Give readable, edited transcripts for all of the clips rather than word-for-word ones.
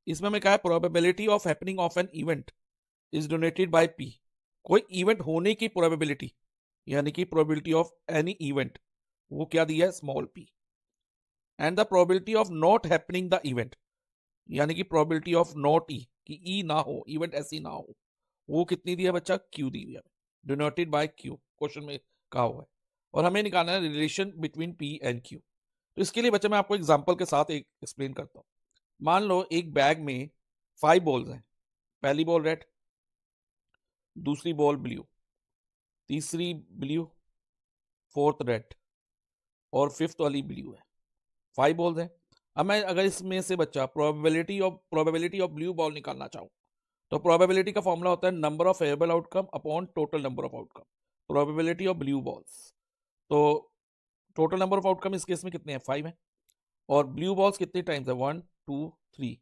इसमें हमें कहा है probability of happening of an event is donated by P. कोई इवेंट होने की प्रोबेबिलिटी यानी कि प्रोबेबिलिटी ऑफ एनी इवेंट वो क्या दिया है, small P. And the probability of not happening the event यानी कि प्रोबेबिलिटी ऑफ नॉट ई, कि ई ना हो, इवेंट ऐसी ना हो, वो कितनी दी है बच्चा, क्यू दी हुई है, डिनोटेड बाय क्यू, क्वेश्चन में कहा हुआ है। और हमें निकालना है relation between P and Q. तो इसके लिए बच्चा मैं आपको एग्जांपल के साथ एक एक्सप्लेन करता हूँ। मान लो एक बैग में 5 बॉल्स हैं, पहली बॉल रेड, दूसरी बॉल ब्लू, तीसरी ब्लू, फोर्थ रेड और फिफ्थ वाली ब्लू है। 5 बॉल्स हैं। अब मैं अगर इसमें से बच्चा प्रोबेबिलिटी ऑफ ब्लू बॉल निकालना चाहूँ तो प्रोबेबिलिटी का फॉर्मूला होता है number of favourable outcome upon total number of outcome, probability of blue balls. तो टोटल नंबर ऑफ आउटकम इस केस में कितने हैं, 5 है, और ब्लू बॉल्स कितने टाइम्स है, 1 2 3,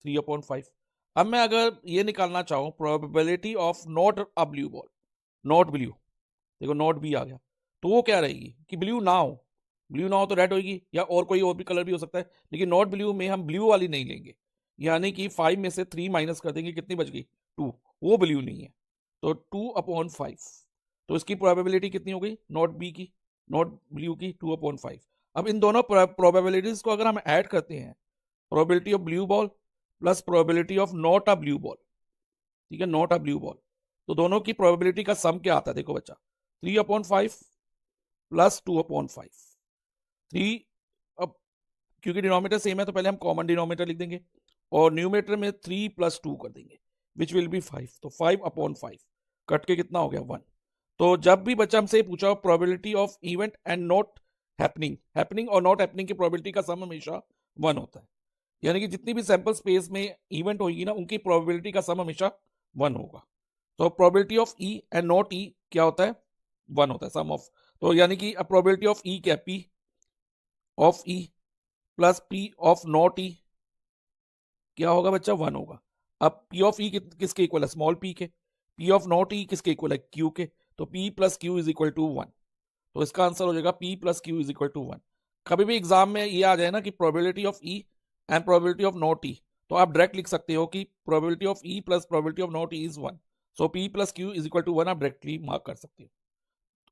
3/5। अब मैं अगर ये निकालना चाहूँ probability of not a blue ball, not blue, देखो नॉट बी आ गया, तो वो क्या रहेगी कि ब्लू ना हो, ब्लू ना हो तो रेड होगी या और कोई और भी कलर भी हो सकता है, लेकिन नॉट ब्लू में हम ब्लू वाली नहीं लेंगे, यानी कि 5 में से 3 माइनस कर देंगे, कितनी बच गई, 2, वो ब्लू नहीं है, तो 2/5। तो इसकी प्रोबेबिलिटी कितनी हो गई, नॉट बी की, नॉट ब्लू की, 2/5। अब इन दोनों प्रोबेबिलिटीज को अगर हम ऐड करते हैं, probability of blue ball plus probability of not a blue ball, ठीक है, नॉट अ ब्लू बॉल, तो दोनों की प्रोबेबिलिटी का सम क्या आता है, देखो बच्चा, 3/5 प्लस 2/5। 3, अब क्योंकि डिनोमिनेटर सेम है तो पहले हम कॉमन डिनोमिनेटर लिख देंगे और न्यूमरेटर में 3 + 2 कर देंगे, विच विल बी 5, तो 5/5 कट के कितना हो गया, 1। तो जब भी बच्चा हमसे पूछा probability of event and not happening, happening और नॉट हैपनिंग की प्रोबेबिलिटी का सम हमेशा 1 होता है, यानी कि जितनी भी सैंपल स्पेस में इवेंट होगी ना उनकी प्रोबेबिलिटी का सम हमेशा 1 होगा। तो probability of E and not E क्या होता है, 1 होता है, सम ऑफ, तो यानी कि प्रोबेबिलिटी ऑफ ई क्या, P of E plus P of not E क्या होगा बच्चा, 1 होगा। अब पी ऑफ ई किसके इक्वल है, स्मॉल पी के, पी ऑफ नॉट ई किसके इक्वल है, क्यू के, तो P plus Q is equal to 1। तो इसका आंसर हो जाएगा P plus Q is equal to 1। कभी भी एग्जाम में ये आ जाए ना कि probability of E and probability of not E, तो आप डायरेक्ट लिख सकते हो कि probability of E plus probability of not E is 1, so P plus Q is equal to 1 आप डायरेक्टली मार्क कर सकते हो।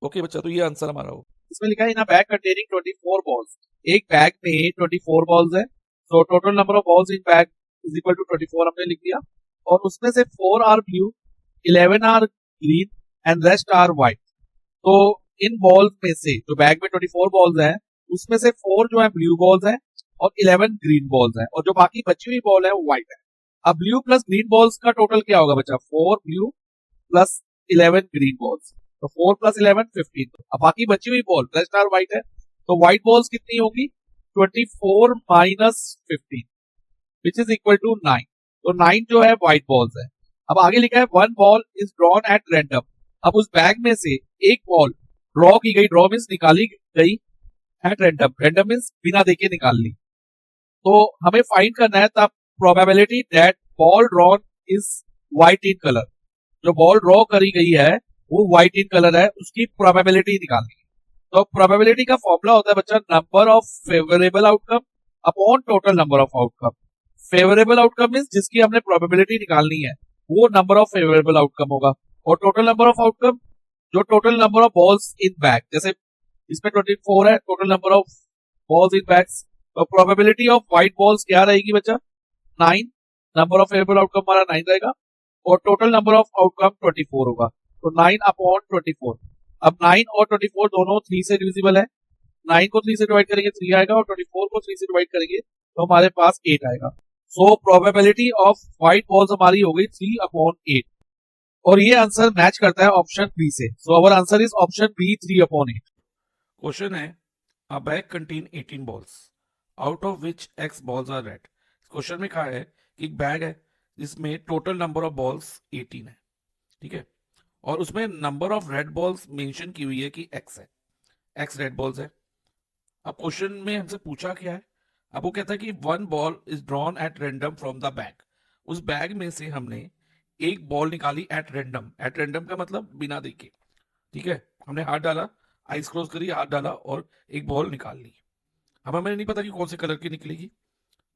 ओके बच्चा, तो ये आंसर हमारा होगा। इसमें लिखा है in a bag containing 24 balls, एक बैग में 24 बॉल्स है, so total number of balls in bag is equal to 24 हमने लिख दिया, और उसमें से 4 are blue, 11 are green and rest are white. तो इन बॉल्स में से जो बैग में 24 बॉल्स हैं उसमें से 4 जो है ब्लू बॉल्स हैं और 11 ग्रीन बॉल्स हैं, और जो बाकी बची हुई बॉल है वो व्हाइट है। अब ब्लू प्लस ग्रीन बॉल्स का टोटल क्या होगा बच्चा, 4 ब्लू प्लस 11 ग्रीन बॉल्स, तो 4 + 11 15। अब बाकी बची हुई बॉल रेस्ट आर व्हाइट है, तो व्हाइट बॉल्स कितनी होगी, 24 - 15 विच इज इक्वल टू 9। तो 9 जो है व्हाइट बॉल्स है। अब आगे लिखा है 1 ball is drawn at random. अब उस बैग में से एक बॉल ड्रॉ की गई, ड्रॉ मीन्स निकाली गई, एट रैंडम, रैंडम मीन्स बिना देखे निकाल ली। तो हमें फाइंड करना है the probability that ball drawn is white in colour. जो बॉल ड्रॉ करी गई है वो व्हाइट इन कलर है, उसकी प्रोबेबिलिटी निकालनी है। तो प्रोबेबिलिटी का फॉर्मूला होता है बच्चा number of favourable outcome upon total number of outcome. Favourable outcome means जिसकी हमने प्रोबेबिलिटी निकालनी है वो नंबर ऑफ फेवरेबल आउटकम होगा, और टोटल नंबर ऑफ आउटकम जो total number of balls in bag, जैसे इसमें 24 है total number of balls in bags, तो प्रोबेबिलिटी ऑफ व्हाइट बॉल्स क्या रहेगी बच्चा, 9, नंबर ऑफ फेवरेबल आउटकम हमारा 9 रहेगा, और टोटल नंबर ऑफ आउटकम 24 होगा, तो 9/24। अब 9 और 24 दोनों 3 से डिविजिबल है, 9 को 3 से डिवाइड करेंगे 3 आएगा, और 24 को 3 से डिवाइड करेंगे तो हमारे पास 8 आएगा। So probability of white balls हमारी हो गई 3/8, और ये आंसर मैच करता है ऑप्शन बी से। So our answer is option B, 3/8। Question है a bag contain 18 balls out of which x balls are red. Question में कहा है कि एक बैग है जिसमें टोटल नंबर ऑफ बॉल्स 18 है, ठीक है, और उसमें number of red balls mention की हुई है कि x है, x रेड बॉल्स है। अब क्वेश्चन में हमसे पूछा क्या है, अब वो कहता है कि 1 ball is drawn at random from the bag. उस बैग में से हमने एक बॉल निकाली एट रैंडम, एट रैंडम का मतलब बिना देखे, ठीक है, हमने हाथ डाला, आइस क्लोज करी, हाथ डाला और एक बॉल निकाल ली। अब हमें नहीं पता कि कौन से कलर की निकलेगी,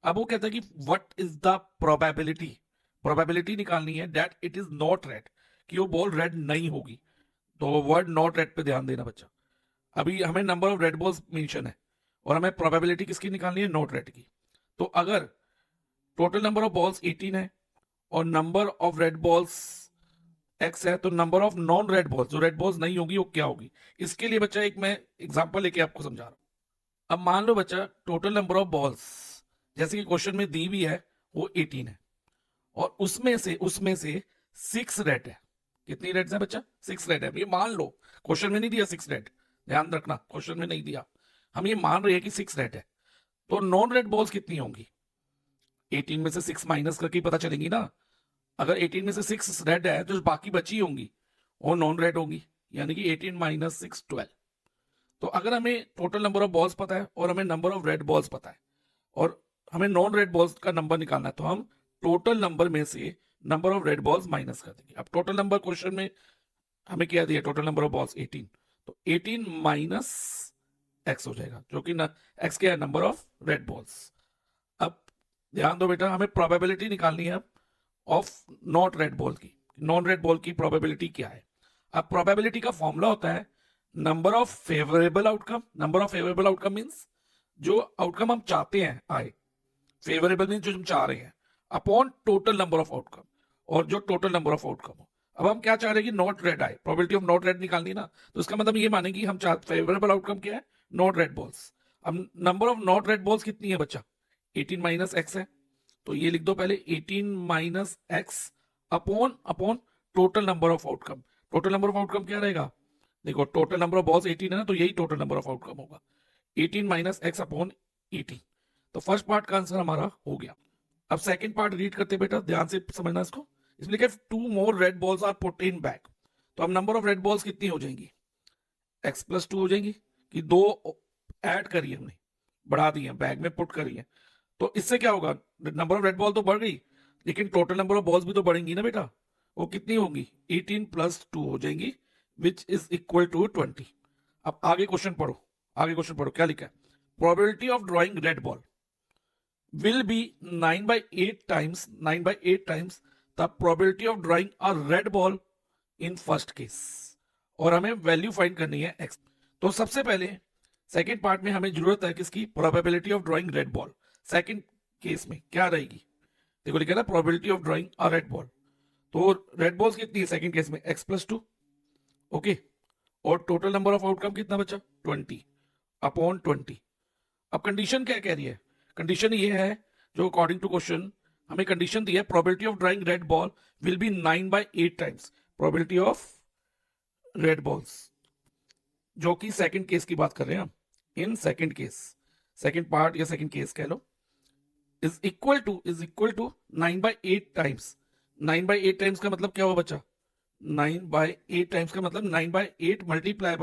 अब वो कहता है कि व्हाट इज द प्रोबेबिलिटी निकालनी है that it is not red, कि वो बॉल रेड नहीं होगी। तो वर्ड नॉट रेड पे ध्यान देना बच्चा। अभी हमें number of red balls mention है और हमें प्रोबेबिलिटी किसकी निकालनी है, नॉट रेड की। तो अगर टोटल नंबर ऑफ बॉल्स 18 है और number of red balls x है, तो number of non red balls, जो रेड बॉल्स नहीं होगी, वो क्या होगी। इसके लिए बच्चा एक मैं एग्जांपल लेके आपको समझा रहा हूं। अब मान लो बच्चा टोटल नंबर ऑफ बॉल्स जैसे कि क्वेश्चन में दी भी है वो 18 है और उसमें से 6 रेड है। कितनी रेड्स है बच्चा, 6 रेड है। ये मान लो, क्वेश्चन में नहीं दिया 6 रेड, ध्यान रखना क्वेश्चन में नहीं दिया, हम ये मान रहे हैं कि 6 रेड है। तो नॉन रेड बॉल्स कितनी होंगी, 18 में से 6 माइनस करके ही पता चलेंगी ना। अगर 18 में से 6 रेड है तो जो बाकी बची होंगी वो नॉन रेड होंगी, यानी कि 18 माइनस 6 12। तो अगर हमें टोटल नंबर ऑफ बॉल्स पता है और हमें नंबर ऑफ रेड बॉल्स पता है और हमें नॉन रेड बॉल्स का नंबर निकालना है, तो हम टोटल नंबर में से number of red balls minus कर देंगे। अब टोटल नंबर क्वेश्चन में हमें क्या दिया, टोटल नंबर ऑफ बॉल्स 18, तो 18 माइनस एक्स हो जाएगा, जो कि एक्स क्या है, नंबर ऑफ रेड बॉल्स। अब ध्यान दो बेटा, हमें प्रोबेबिलिटी निकालनी है ऑफ नॉट रेड बॉल की, नॉन रेड बॉल की प्रोबेबिलिटी क्या है। अब प्रोबेबिलिटी का फॉर्मूला होता है number of favourable outcome. Number of favourable outcome means जो आउटकम हम चाहते हैं आए, फेवरेबल मींस जो हम चाह रहे हैं, upon total number of outcome, और जो टोटल नंबर ऑफ आउटकम हो। अब हम क्या चाह रहे हैं कि नॉट रेड आए, प्रोबेबिलिटी ऑफ नॉट रेड निकालनी ना, तो इसका मतलब ये मानेंगे हम फेवरेबल आउटकम क्या है, नॉट रेड बॉल्स। अब number of not red balls कितनी है बच्चा, 18 माइनस एक्स है, तो ये लिख दो पहले 18 minus x upon upon total number of outcome. Total number of outcome क्या रहेगा, देखो टोटल नंबर ऑफ बॉल्स 18 है ना, तो यही टोटल नंबर ऑफ आउटकम होगा, 18 माइनस एक्स अपॉन 18। तो फर्स्ट पार्ट का आंसर हमारा हो गया। अब सेकंड पार्ट रीड करते बेटा, ध्यान से समझना इसको। इसमें लिखा है 2 more red balls are put in bag. तो अब नंबर ऑफ रेड बॉल्स कितनी हो जाएंगी, x प्लस 2 हो जाएंगी, कि 2 ऐड करी हमने, बढ़ा दी है, बैग में पुट करी है। तो इससे क्या होगा, नंबर ऑफ रेड बॉल तो बढ़ गई, लेकिन टोटल नंबर ऑफ बॉल्स भी तो बढ़ेंगी ना बेटा। वो कितनी होंगी, 18 प्लस 2 हो जाएंगी, विच इज इक्वल टू 20। अब आगे क्वेश्चन पढ़ो, आगे क्वेश्चन पढ़ो क्या लिखा है, probability of drawing red ball will be 9 by 8 times the probability of drawing a red ball in first case। और हमें वैल्यू फाइंड करनी है x। तो सबसे पहले सेकेंड पार्ट में हमें जरूरत है किसकी, probability of drawing red ball. Second case में क्या रहेगी, देखो लिखा ना probability of drawing a red ball. तो रेड बॉल्स कितनी है सेकेंड केस में, x प्लस 2, ओके। और टोटल नंबर ऑफ आउटकम कितना बचा, 20 अपॉन 20। अब कंडीशन क्या कह रही है, कंडीशन ये है जो अकॉर्डिंग टू क्वेश्चन हमें कंडीशन दी है, probability of drawing red ball will be 9 by 8 times probability of red balls, जो कि सेकंड केस की बात कर रहे हैं हम। In second case, second part या सेकंड केस कह लो, is equal to 9 by 8 times. 9 by 8 times का मतलब क्या हुआ बच्चा, 9 by 8 टाइम्स का मतलब 9 by 8 multiply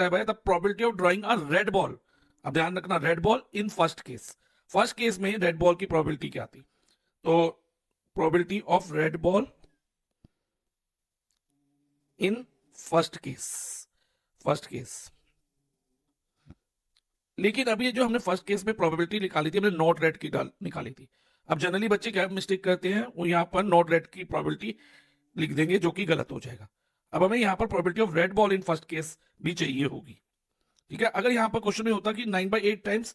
by the probability of drawing a red ball. अब ध्यान रखना, red ball in first case, first case में रेड बॉल की प्रोबेबिलिटी क्या थी, तो probability of red ball in first case. लेकिन अब ये जो हमने फर्स्ट केस में प्रोबेबिलिटी निकाली थी, हमने नॉट रेड की निकाली थी। अब जनरली बच्चे क्या मिस्टेक करते हैं, वो यहाँ पर नॉट रेड की प्रोबेबिलिटी लिख देंगे, जो कि गलत हो जाएगा। अब हमें यहाँ पर probability of red ball in first case भी चाहिए होगी, ठीक है। अगर यहाँ पर क्वेश्चन में होता कि 9 by 8 times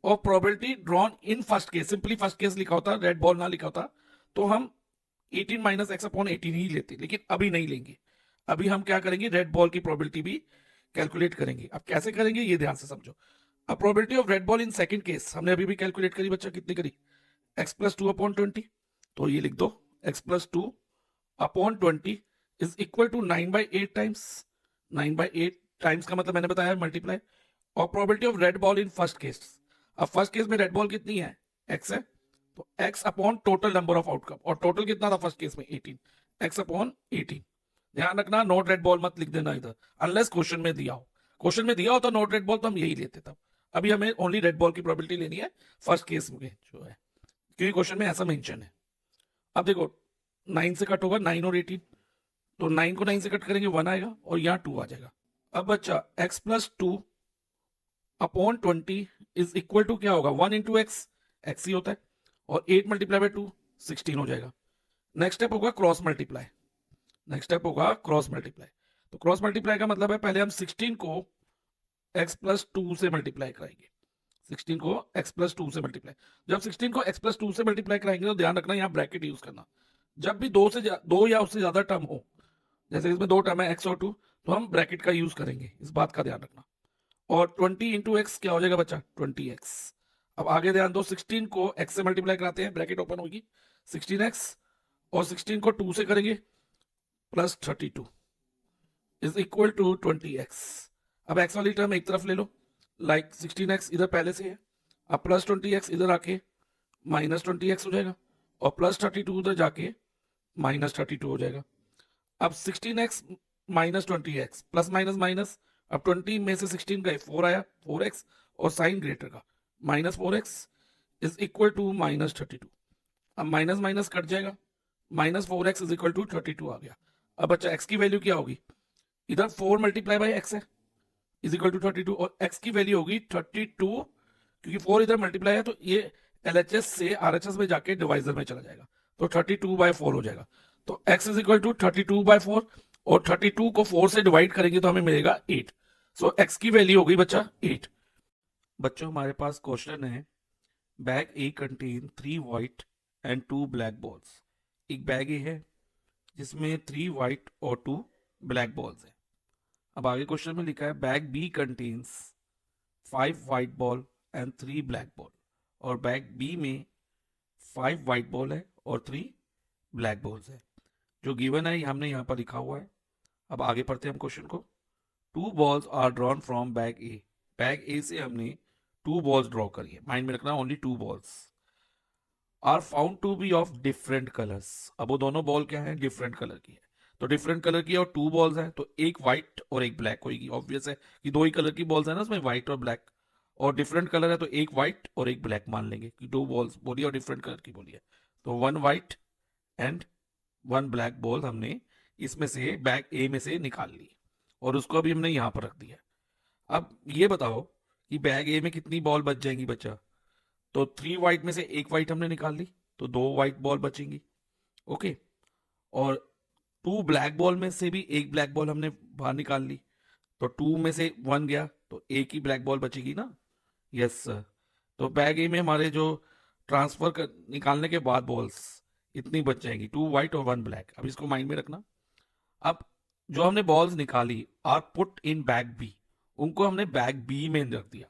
of probability drawn in first case, simply first case लिखा होता, रेड बॉल ना लिखा होता, तो हम 18 माइनस एक्स अपॉन 18 ही लेते, लेकिन अभी नहीं लेंगे। अभी हम क्या करेंगे, रेड बॉल की प्रोबेबिलिटी भी कैलकुलेट करेंगे। अब कैसे करेंगे ये ध्यान से समझो। अब probability of red ball in second case हमने अभी भी कैलकुलेट करी बच्चा, कितनी करी, x प्लस 2 अपॉन 20। तो ये लिख दो x plus 2 upon 20 is equal to 9 by 8 times. 9 by 8 times का मतलब मैंने बताया मल्टीप्लाई, और probability of red ball in first case. अब फर्स्ट केस में रेड बॉल कितनी है, x है, तो x upon total number of outcome, और टोटल कितना था फर्स्ट केस में 18, x अपॉन 18। ध्यान रखना नोट रेड बॉल मत लिख देना इधर, अनलेस क्वेश्चन में दिया हो। क्वेश्चन में दिया हो तो नोट रेड बॉल तो हम यही लेते तब। अभी हमें ओनली रेड बॉल की प्रोबेबिलिटी लेनी है फर्स्ट केस में जो है, क्योंकि क्वेश्चन में ऐसा मेंशन है। अब देखो 9 से कट होगा 9 और 18, तो 9 को 9 से कट करेंगे 1 आएगा और यहाँ 2 आ जाएगा। अब बच्चा x plus 2 upon 20 is equal to क्या होगा, 1 इंटू एक्स, एक्स ही होता है, और 8 मल्टीप्लाई बाय 2 16 हो जाएगा। नेक्स्ट स्टेप होगा क्रॉस मल्टीप्लाई। तो क्रॉस मल्टीप्लाई का मतलब है पहले हम 16 को x प्लस 2 से मल्टीप्लाई कराएंगे। 16 को x प्लस 2 से मल्टीप्लाई, जब 16 को x प्लस 2 से मल्टीप्लाई कराएंगे तो ध्यान रखना यहाँ ब्रैकेट यूज करना। जब भी दो या उससे ज्यादा टर्म हो, जैसे इसमें 2 टर्म है x और 2, तो हम ब्रैकेट का यूज करेंगे, इस बात का ध्यान रखना। और 20 इंटू एक्स क्या हो जाएगा बच्चा, 20x। अब आगे ध्यान दो, 16 को x से मल्टीप्लाई कराते हैं, ब्रैकेट ओपन होगी, 16x और 16 को 2 से करेंगे plus 32 is equal to 20x। अब x वाली टर्म एक तरफ ले लो, लाइक 16x इधर पहले से है, अब प्लस 20x इधर आके माइनस 20x हो जाएगा, और प्लस 32 उधर जाके माइनस 32 हो जाएगा। अब 16x minus 20x plus minus minus, अब 20 में से 16 गए 4 आया, 4x और साइन ग्रेटर का minus 4x is equal to minus 32। अब माइनस माइनस कट जाएगा, minus 4x is equal to 32 आ गया। अब बच्चा x की वैल्यू क्या होगी, इधर 4 मल्टीप्लाई बाई x है इज इक्वल टू 32, और x की वैल्यू होगी 32, क्योंकि 4 इधर मल्टीप्लाई है तो ये LHS से RHS में जाके डिवाइजर में चला जाएगा, तो 32/4 हो जाएगा। तो x इज इक्वल टू 32/4, और 32 को 4 से डिवाइड करेंगे तो हमें मिलेगा 8। सो x की वैल्यू हो गई बच्चा 8। बच्चों हमारे पास क्वेश्चन है, bag A contain 3 white and 2 black balls. एक बैग ए है जिसमें 3 व्हाइट और 2 ब्लैक बॉल्स है। अब आगे क्वेश्चन में लिखा है bag B contains 5 white ball and 3 black ball, और बैग बी में 5 व्हाइट बॉल है और 3 ब्लैक बॉल्स है। जो गिवन है हमने यहाँ पर लिखा हुआ है। अब आगे पढ़ते हैं हम क्वेश्चन को। 2 balls are drawn from bag A. Bag A से हमने 2 बॉल्स ड्रॉ करी है, माइंड में रखना only 2 balls are found to be of different colours. अब वो दोनों बॉल क्या है, डिफरेंट कलर की है, तो डिफरेंट कलर की और 2 बॉल्स है, तो एक व्हाइट और एक ब्लैक होगी। ऑब्वियस है कि 2 ही कलर की बॉल्स है ना उसमें, व्हाइट और ब्लैक, और डिफरेंट कलर है तो एक व्हाइट और एक ब्लैक मान लेंगे कि 2 बॉल्स बोली और डिफरेंट कलर की बोली है, तो 1 व्हाइट एंड 1 ब्लैक बॉल हमने इसमें से बैग ए में से निकाल ली, और उसको अभी हमने यहाँ पर रख दिया। अब ये बताओ कि बैग ए में कितनी बॉल बच जाएंगी बच्चा, तो 3 व्हाइट में से एक व्हाइट हमने निकाल ली, तो 2 व्हाइट बॉल बचेंगी, ओके। और 2 ब्लैक बॉल में से भी एक ब्लैक बॉल हमने बाहर निकाल ली, तो 2 में से 1 गया तो एक ही ब्लैक बॉल बचेगी ना, यस सर। तो बैग ए में हमारे जो निकालने के बाद बॉल्स इतनी बच जाएंगी, 2 व्हाइट और 1 ब्लैक। अब इसको माइंड में रखना। अब जो हमने बॉल्स निकाली are put in bag B, उनको हमने बैग बी में रख दिया,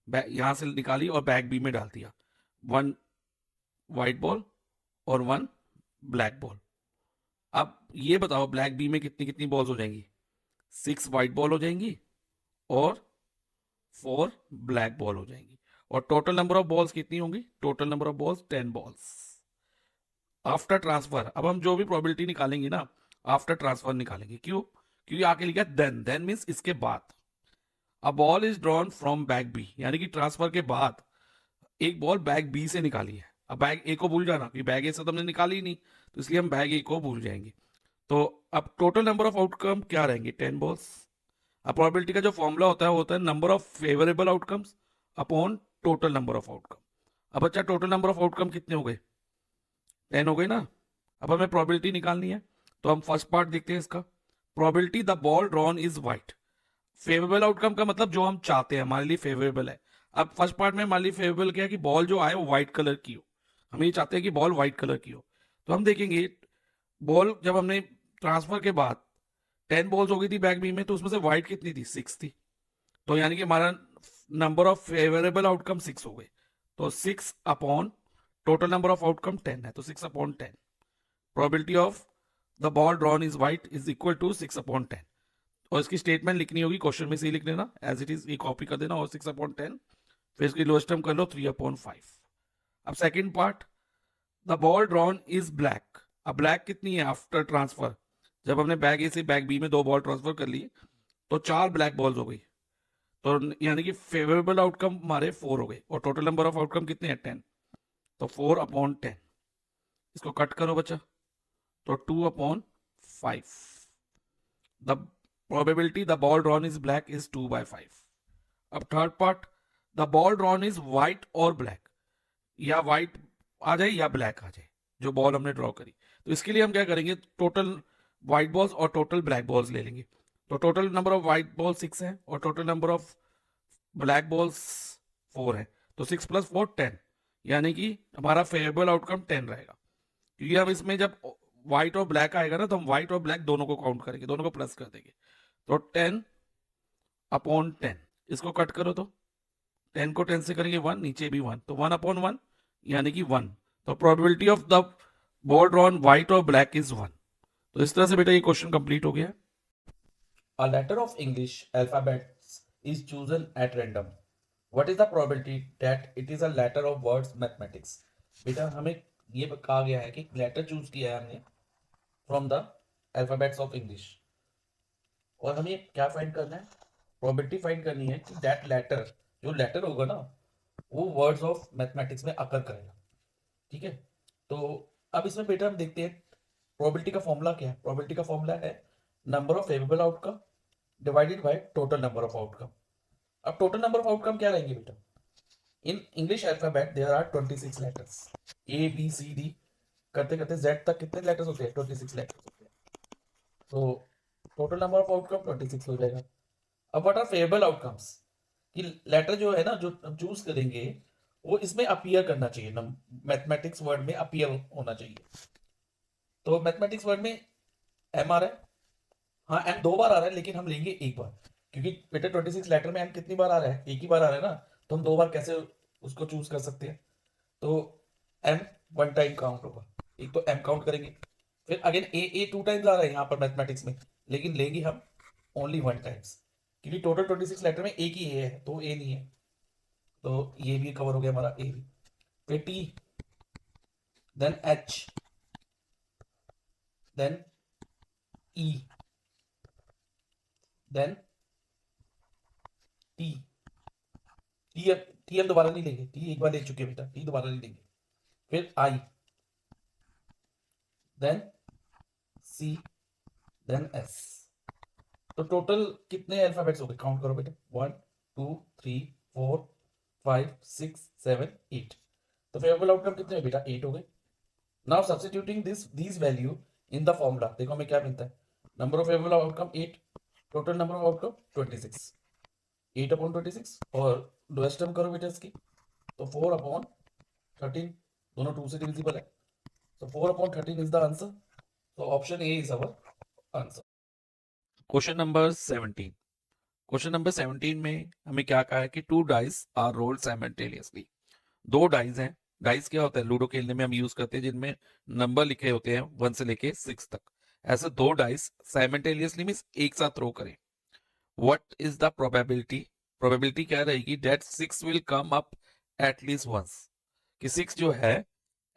यहां से निकाली और बैग बी में डाल दिया, 1 व्हाइट बॉल और 1 ब्लैक बॉल। अब ये बताओ ब्लैक बी में कितनी कितनी बॉल्स हो जाएंगी, 6 व्हाइट बॉल हो जाएंगी और 4 ब्लैक बॉल हो जाएंगी, और टोटल नंबर ऑफ बॉल्स कितनी होंगी, total number of balls 10 balls after transfer. अब हम जो भी प्रोबेबिलिटी निकालेंगे ना आफ्टर ट्रांसफर निकालेंगे, क्यों, क्योंकि आके लिखा देन मींस इसके बाद। A ball is drawn from bag B, यानी कि ट्रांसफर के बाद एक बॉल बैग बी से निकाली है। अब बैग ए को भूल जाना कि बैग ए से तो हमने निकाली ही नहीं, तो इसलिए हम बैग ए को भूल जाएंगे। तो अब टोटल नंबर ऑफ आउटकम क्या रहेंगे, 10 बॉल्स। अब प्रोबेबिलिटी का जो फॉर्मूला होता है वो होता है number of favourable outcomes upon total number of outcome. अब अच्छा टोटल नंबर ऑफ आउटकम कितने हो गए, 10 हो गए ना। अब हमें प्रोबेबिलिटी निकालनी है, तो हम फर्स्ट पार्ट देखते हैं इसका। Probability the ball drawn is white. Favourable outcome का मतलब जो हम चाहते हैं हमारे लिए फेवरेबल है। अब फर्स्ट पार्ट में हमारे लिए फेवरेबल क्या है कि बॉल जो आए वो व्हाइट कलर की हो, हम ये चाहते हैं कि बॉल व्हाइट कलर की हो। तो हम देखेंगे बॉल जब हमने ट्रांसफर के बाद 10 बॉल्स हो गई थी बैग बी में, तो उसमें से व्हाइट कितनी थी, 6 थी, तो यानी कि हमारा नंबर ऑफ फेवरेबल आउटकम 6 हो गए, तो 6 upon total number of outcome 10 है, तो 6 upon 10। Probability of the ball drawn is white is equal to 6 upon 10, और इसकी स्टेटमेंट लिखनी होगी, क्वेश्चन में से ही लिख लेना एज इट इज, ये कॉपी कर देना, और 6 अपॉन 10, फिर इसकी लोएस्ट टर्म कर लो 3 अपॉन 5। अब second part, the ball drawn is black. अब ब्लैक कितनी है आफ्टर ट्रांसफर, जब हमने बैग ए से बैग बी में 2 बॉल ट्रांसफर कर ली तो 4 ब्लैक बॉल्स हो गई, तो यानी कि फेवरेबल आउटकम हमारे 4 हो गए, और टोटल नंबर ऑफ आउटकम कितने हैं 10, तो 4 अपॉन 10। इसको कट करो बच्चा, तो 2 upon 5। The probability the ball drawn is black is 2/5। अब third part, the ball drawn is white और ब्लैक। या व्हाइट आ जाए या ब्लैक आ जाए, जो बॉल हमने ड्रॉ करी। तो इसके लिए हम क्या करेंगे, टोटल व्हाइट बॉल्स और टोटल ब्लैक बॉल्स ले लेंगे। तो total number of white ball 6 है और total number of black balls 4 है। तो 6 + 4 10, यानी कि हमारा फेवरेबल आउटकम 10 रहेगा। क्योंकि हम इसमें जब व्हाइट और ब्लैक आएगा ना, तो हम व्हाइट और ब्लैक दोनों को काउंट करेंगे, दोनों को प्लस कर देंगे। तो 10/10, इसको कट करो तो 10 को 10 से करेंगे 1, नीचे भी 1, तो 1/1 यानी कि 1। तो probability of the ball drawn white और ब्लैक इज 1। तो इस तरह से बेटा ये क्वेश्चन कंप्लीट हो गया। A letter of English alphabets is chosen at random. What is the probability that it is a letter of words mathematics? बेटा हमें ये कहा गया है कि लेटर चूज किया है हमने from the alphabets of English, और हमें क्या फाइंड करना है, प्रोबेबिलिटी फाइंड करनी है कि दैट लेटर, जो लेटर होगा ना, वो वर्ड्स ऑफ मैथमेटिक्स में अकर करेगा। ठीक है, तो अब इसमें बेटा हम देखते हैं प्रोबेबिलिटी का फॉर्मूला क्या है। प्रोबेबिलिटी का फॉर्मूला है number of favourable outcome divided by total number of outcome. अब टोटल नंबर ऑफ आउटकम क्या रहेंगे बेटा, in English alphabet there are 26 letters, A B C D करते करते जेड तक कितने लेटर्स होते हैं, 26 लेटर्स होते हैं। तो टोटल नंबर ऑफ आउटकम 26 हो जाएगा। अब व्हाट आर फेवरेबल आउटकम्स, कि लेटर जो है ना, जो हम चूज करेंगे वो इसमें अपीयर करना चाहिए, मैथमेटिक्स वर्ड में अपीयर होना चाहिए। तो मैथमेटिक्स वर्ड में एम आ रहा है, हाँ एम 2 बार आ रहा है, लेकिन हम लेंगे एक बार, क्योंकि बेटा 26 लेटर में एम कितनी बार आ रहा है, एक ही बार आ रहा है ना, तो हम 2 बार कैसे उसको चूज कर सकते हैं। तो एम 1 टाइम काउंट होगा, एक तो एम काउंट करेंगे, फिर अगेन ए 2 टाइम्स आ रहा है यहाँ पर मैथमेटिक्स में, लेकिन लेंगे हम ओनली 1 टाइम्स, क्योंकि टोटल 26 लेटर में एक ही ए है, तो ए नहीं है। तो ये भी कवर हो गया हमारा ए भी। फिर टी, देन एच, देन ई, देन टी। टी हम दोबारा नहीं लेंगे, टी एक बार ले चुके हैं बेटा, टी दोबारा नहीं लेंगे। फिर आई, देन सी, देन एस। तो टोटल कितने अल्फाबेट्स हो गए, काउंट करो बेटा, 1 2 3 4 5 6 7 8। तो फेवरेबल आउटकम कितने हुए बेटा, 8 हो गए। Now substituting these value in the formula, देखो हमें क्या मिलता है, number of favourable outcome 8, total number of outcome 26, 8/26, और लोएस्ट टर्म करो बेटा इसकी, तो 4/13, दोनों 2 से डिविजिबल है, तो 4/13 इज द आंसर। तो option A is our answer. Question number 17। Question number 17 में हमें क्या कहा है कि 2 dice are rolled simultaneously. 2 dice हैं। डाइस क्या होता है, लूडो खेलने में हम यूज करते हैं, जिनमें नंबर लिखे होते हैं 1 से लेके 6 तक। ऐसे 2 डाइस साइमल्टेनियसली मींस एक साथ थ्रो करें। What is the probability, probability क्या रहेगी, that 6 will come up at least once, कि 6 जो है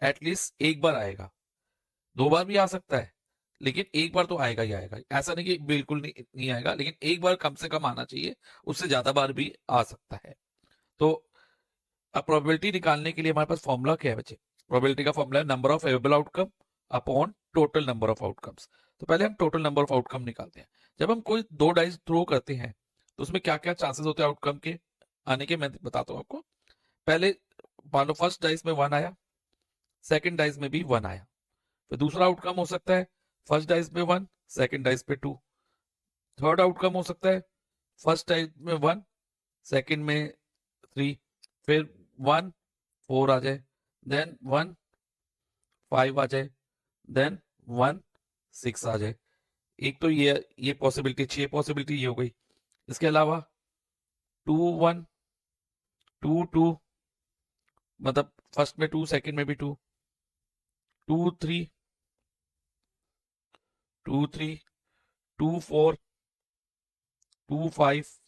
एटलीस्ट एक बार आएगा, 2 बार भी आ सकता है, लेकिन एक बार तो आएगा ही आएगा। ऐसा नहीं कि बिल्कुल नहीं आएगा, लेकिन एक बार कम से कम आना चाहिए, उससे ज्यादा बार भी आ सकता है। तो अब प्रोबेबिलिटी निकालने के लिए हमारे पास फॉर्मूला क्या है बच्चे, प्रोबेबिलिटी का फॉर्मूला है number of favourable outcome upon total number of outcomes. तो पहले हम टोटल नंबर ऑफ आउटकम निकालते हैं। जब हम कोई 2 डाइस थ्रो करते हैं तो उसमें क्या क्या चांसेस होते हैं आउटकम के आने के, मैं बताता हूँ आपको। पहले मान लो फर्स्ट डाइस में 1 आया, सेकंड डाइस में भी 1 आया, फिर दूसरा आउटकम हो सकता है फर्स्ट डाइस में 1, सेकंड डाइस पे 2। थर्ड आउटकम हो सकता है फर्स्ट डाइस में 1, सेकंड में 3, फिर 1 4 आ जाए, देन 1 5 आ जाए, देन 1 6 आ जाए। एक तो ये पॉसिबिलिटी, 6 पॉसिबिलिटी ये हो गई। इसके अलावा 2 1 2 2, मतलब फर्स्ट में 2, सेकंड में भी 2, 2 3 2 3 2 4 2 5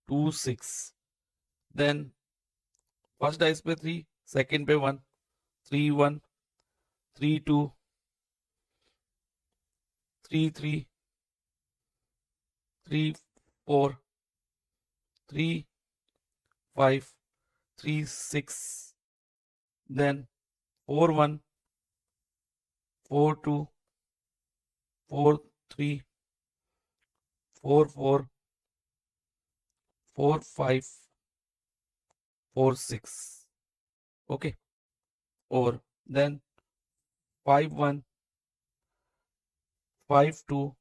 2 6, देन फर्स्ट डाइस पे 3, सेकंड पे 1, 3 1 3 2 3 3 3 4 3 5 3 6, then 4 1 4 2 4 3 4 4 4 5 4 6। ओके, और देन 5-1, 5-2,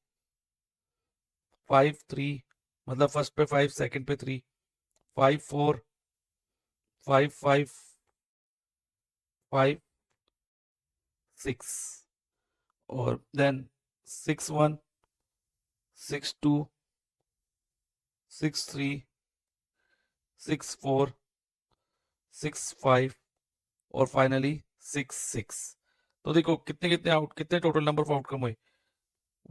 5-3, मतलब फर्स्ट पे 5, सेकंड पे 3, 5-4, 5-5, 5-6 और देन 6-1, 6-2, 6-3, 6-4, 6-5 और फाइनली 6-6। तो देखो कितने टोटल नंबर ऑफ आउटकम हुए,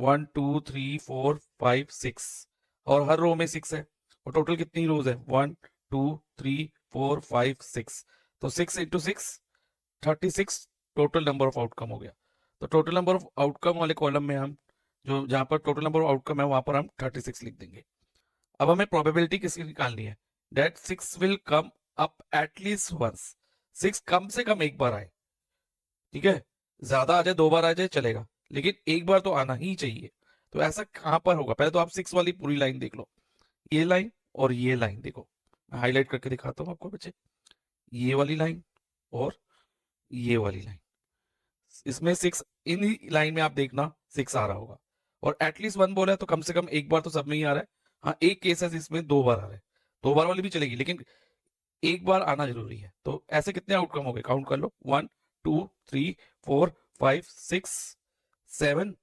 1 2 3 4 5 6 और हर रो में 6 है और टोटल कितनी रोज है, 1 2 3 4 5 6। तो 6 into 6 36 total number of outcome हो गया। तो टोटल नंबर ऑफ आउटकम वाले कॉलम में हम जो जहां पर टोटल नंबर ऑफ आउटकम है वहां पर हम 36 लिख देंगे। अब हमें प्रोबेबिलिटी किसकी निकालनी है, that 6 will come up at least once, 6 कम से कम एक बार आए, ठीक है, ज्यादा आ जाए 2 बार आ जाए चलेगा, लेकिन एक बार तो आना ही चाहिए। तो ऐसा कहां पर होगा, पहले तो आप 6 वाली पूरी लाइन देख लो, ये लाइन और ये लाइन देखो, मैं हाईलाइट करके दिखाता हूँ आपको बच्चे, ये वाली लाइन और ये वाली लाइन, इसमें 6, इन लाइन में आप देखना 6 आ रहा होगा और एटलीस्ट 1 बोला है तो कम से कम एक बार तो सब में ही आ रहा है। हाँ एक केस है इसमें 2 बार आ रहा है, 2 बार वाली भी चलेगी लेकिन एक बार आना जरूरी है। तो ऐसे कितने आउटकम हो गए, काउंट कर लो, 1 2 3 4 5 6 7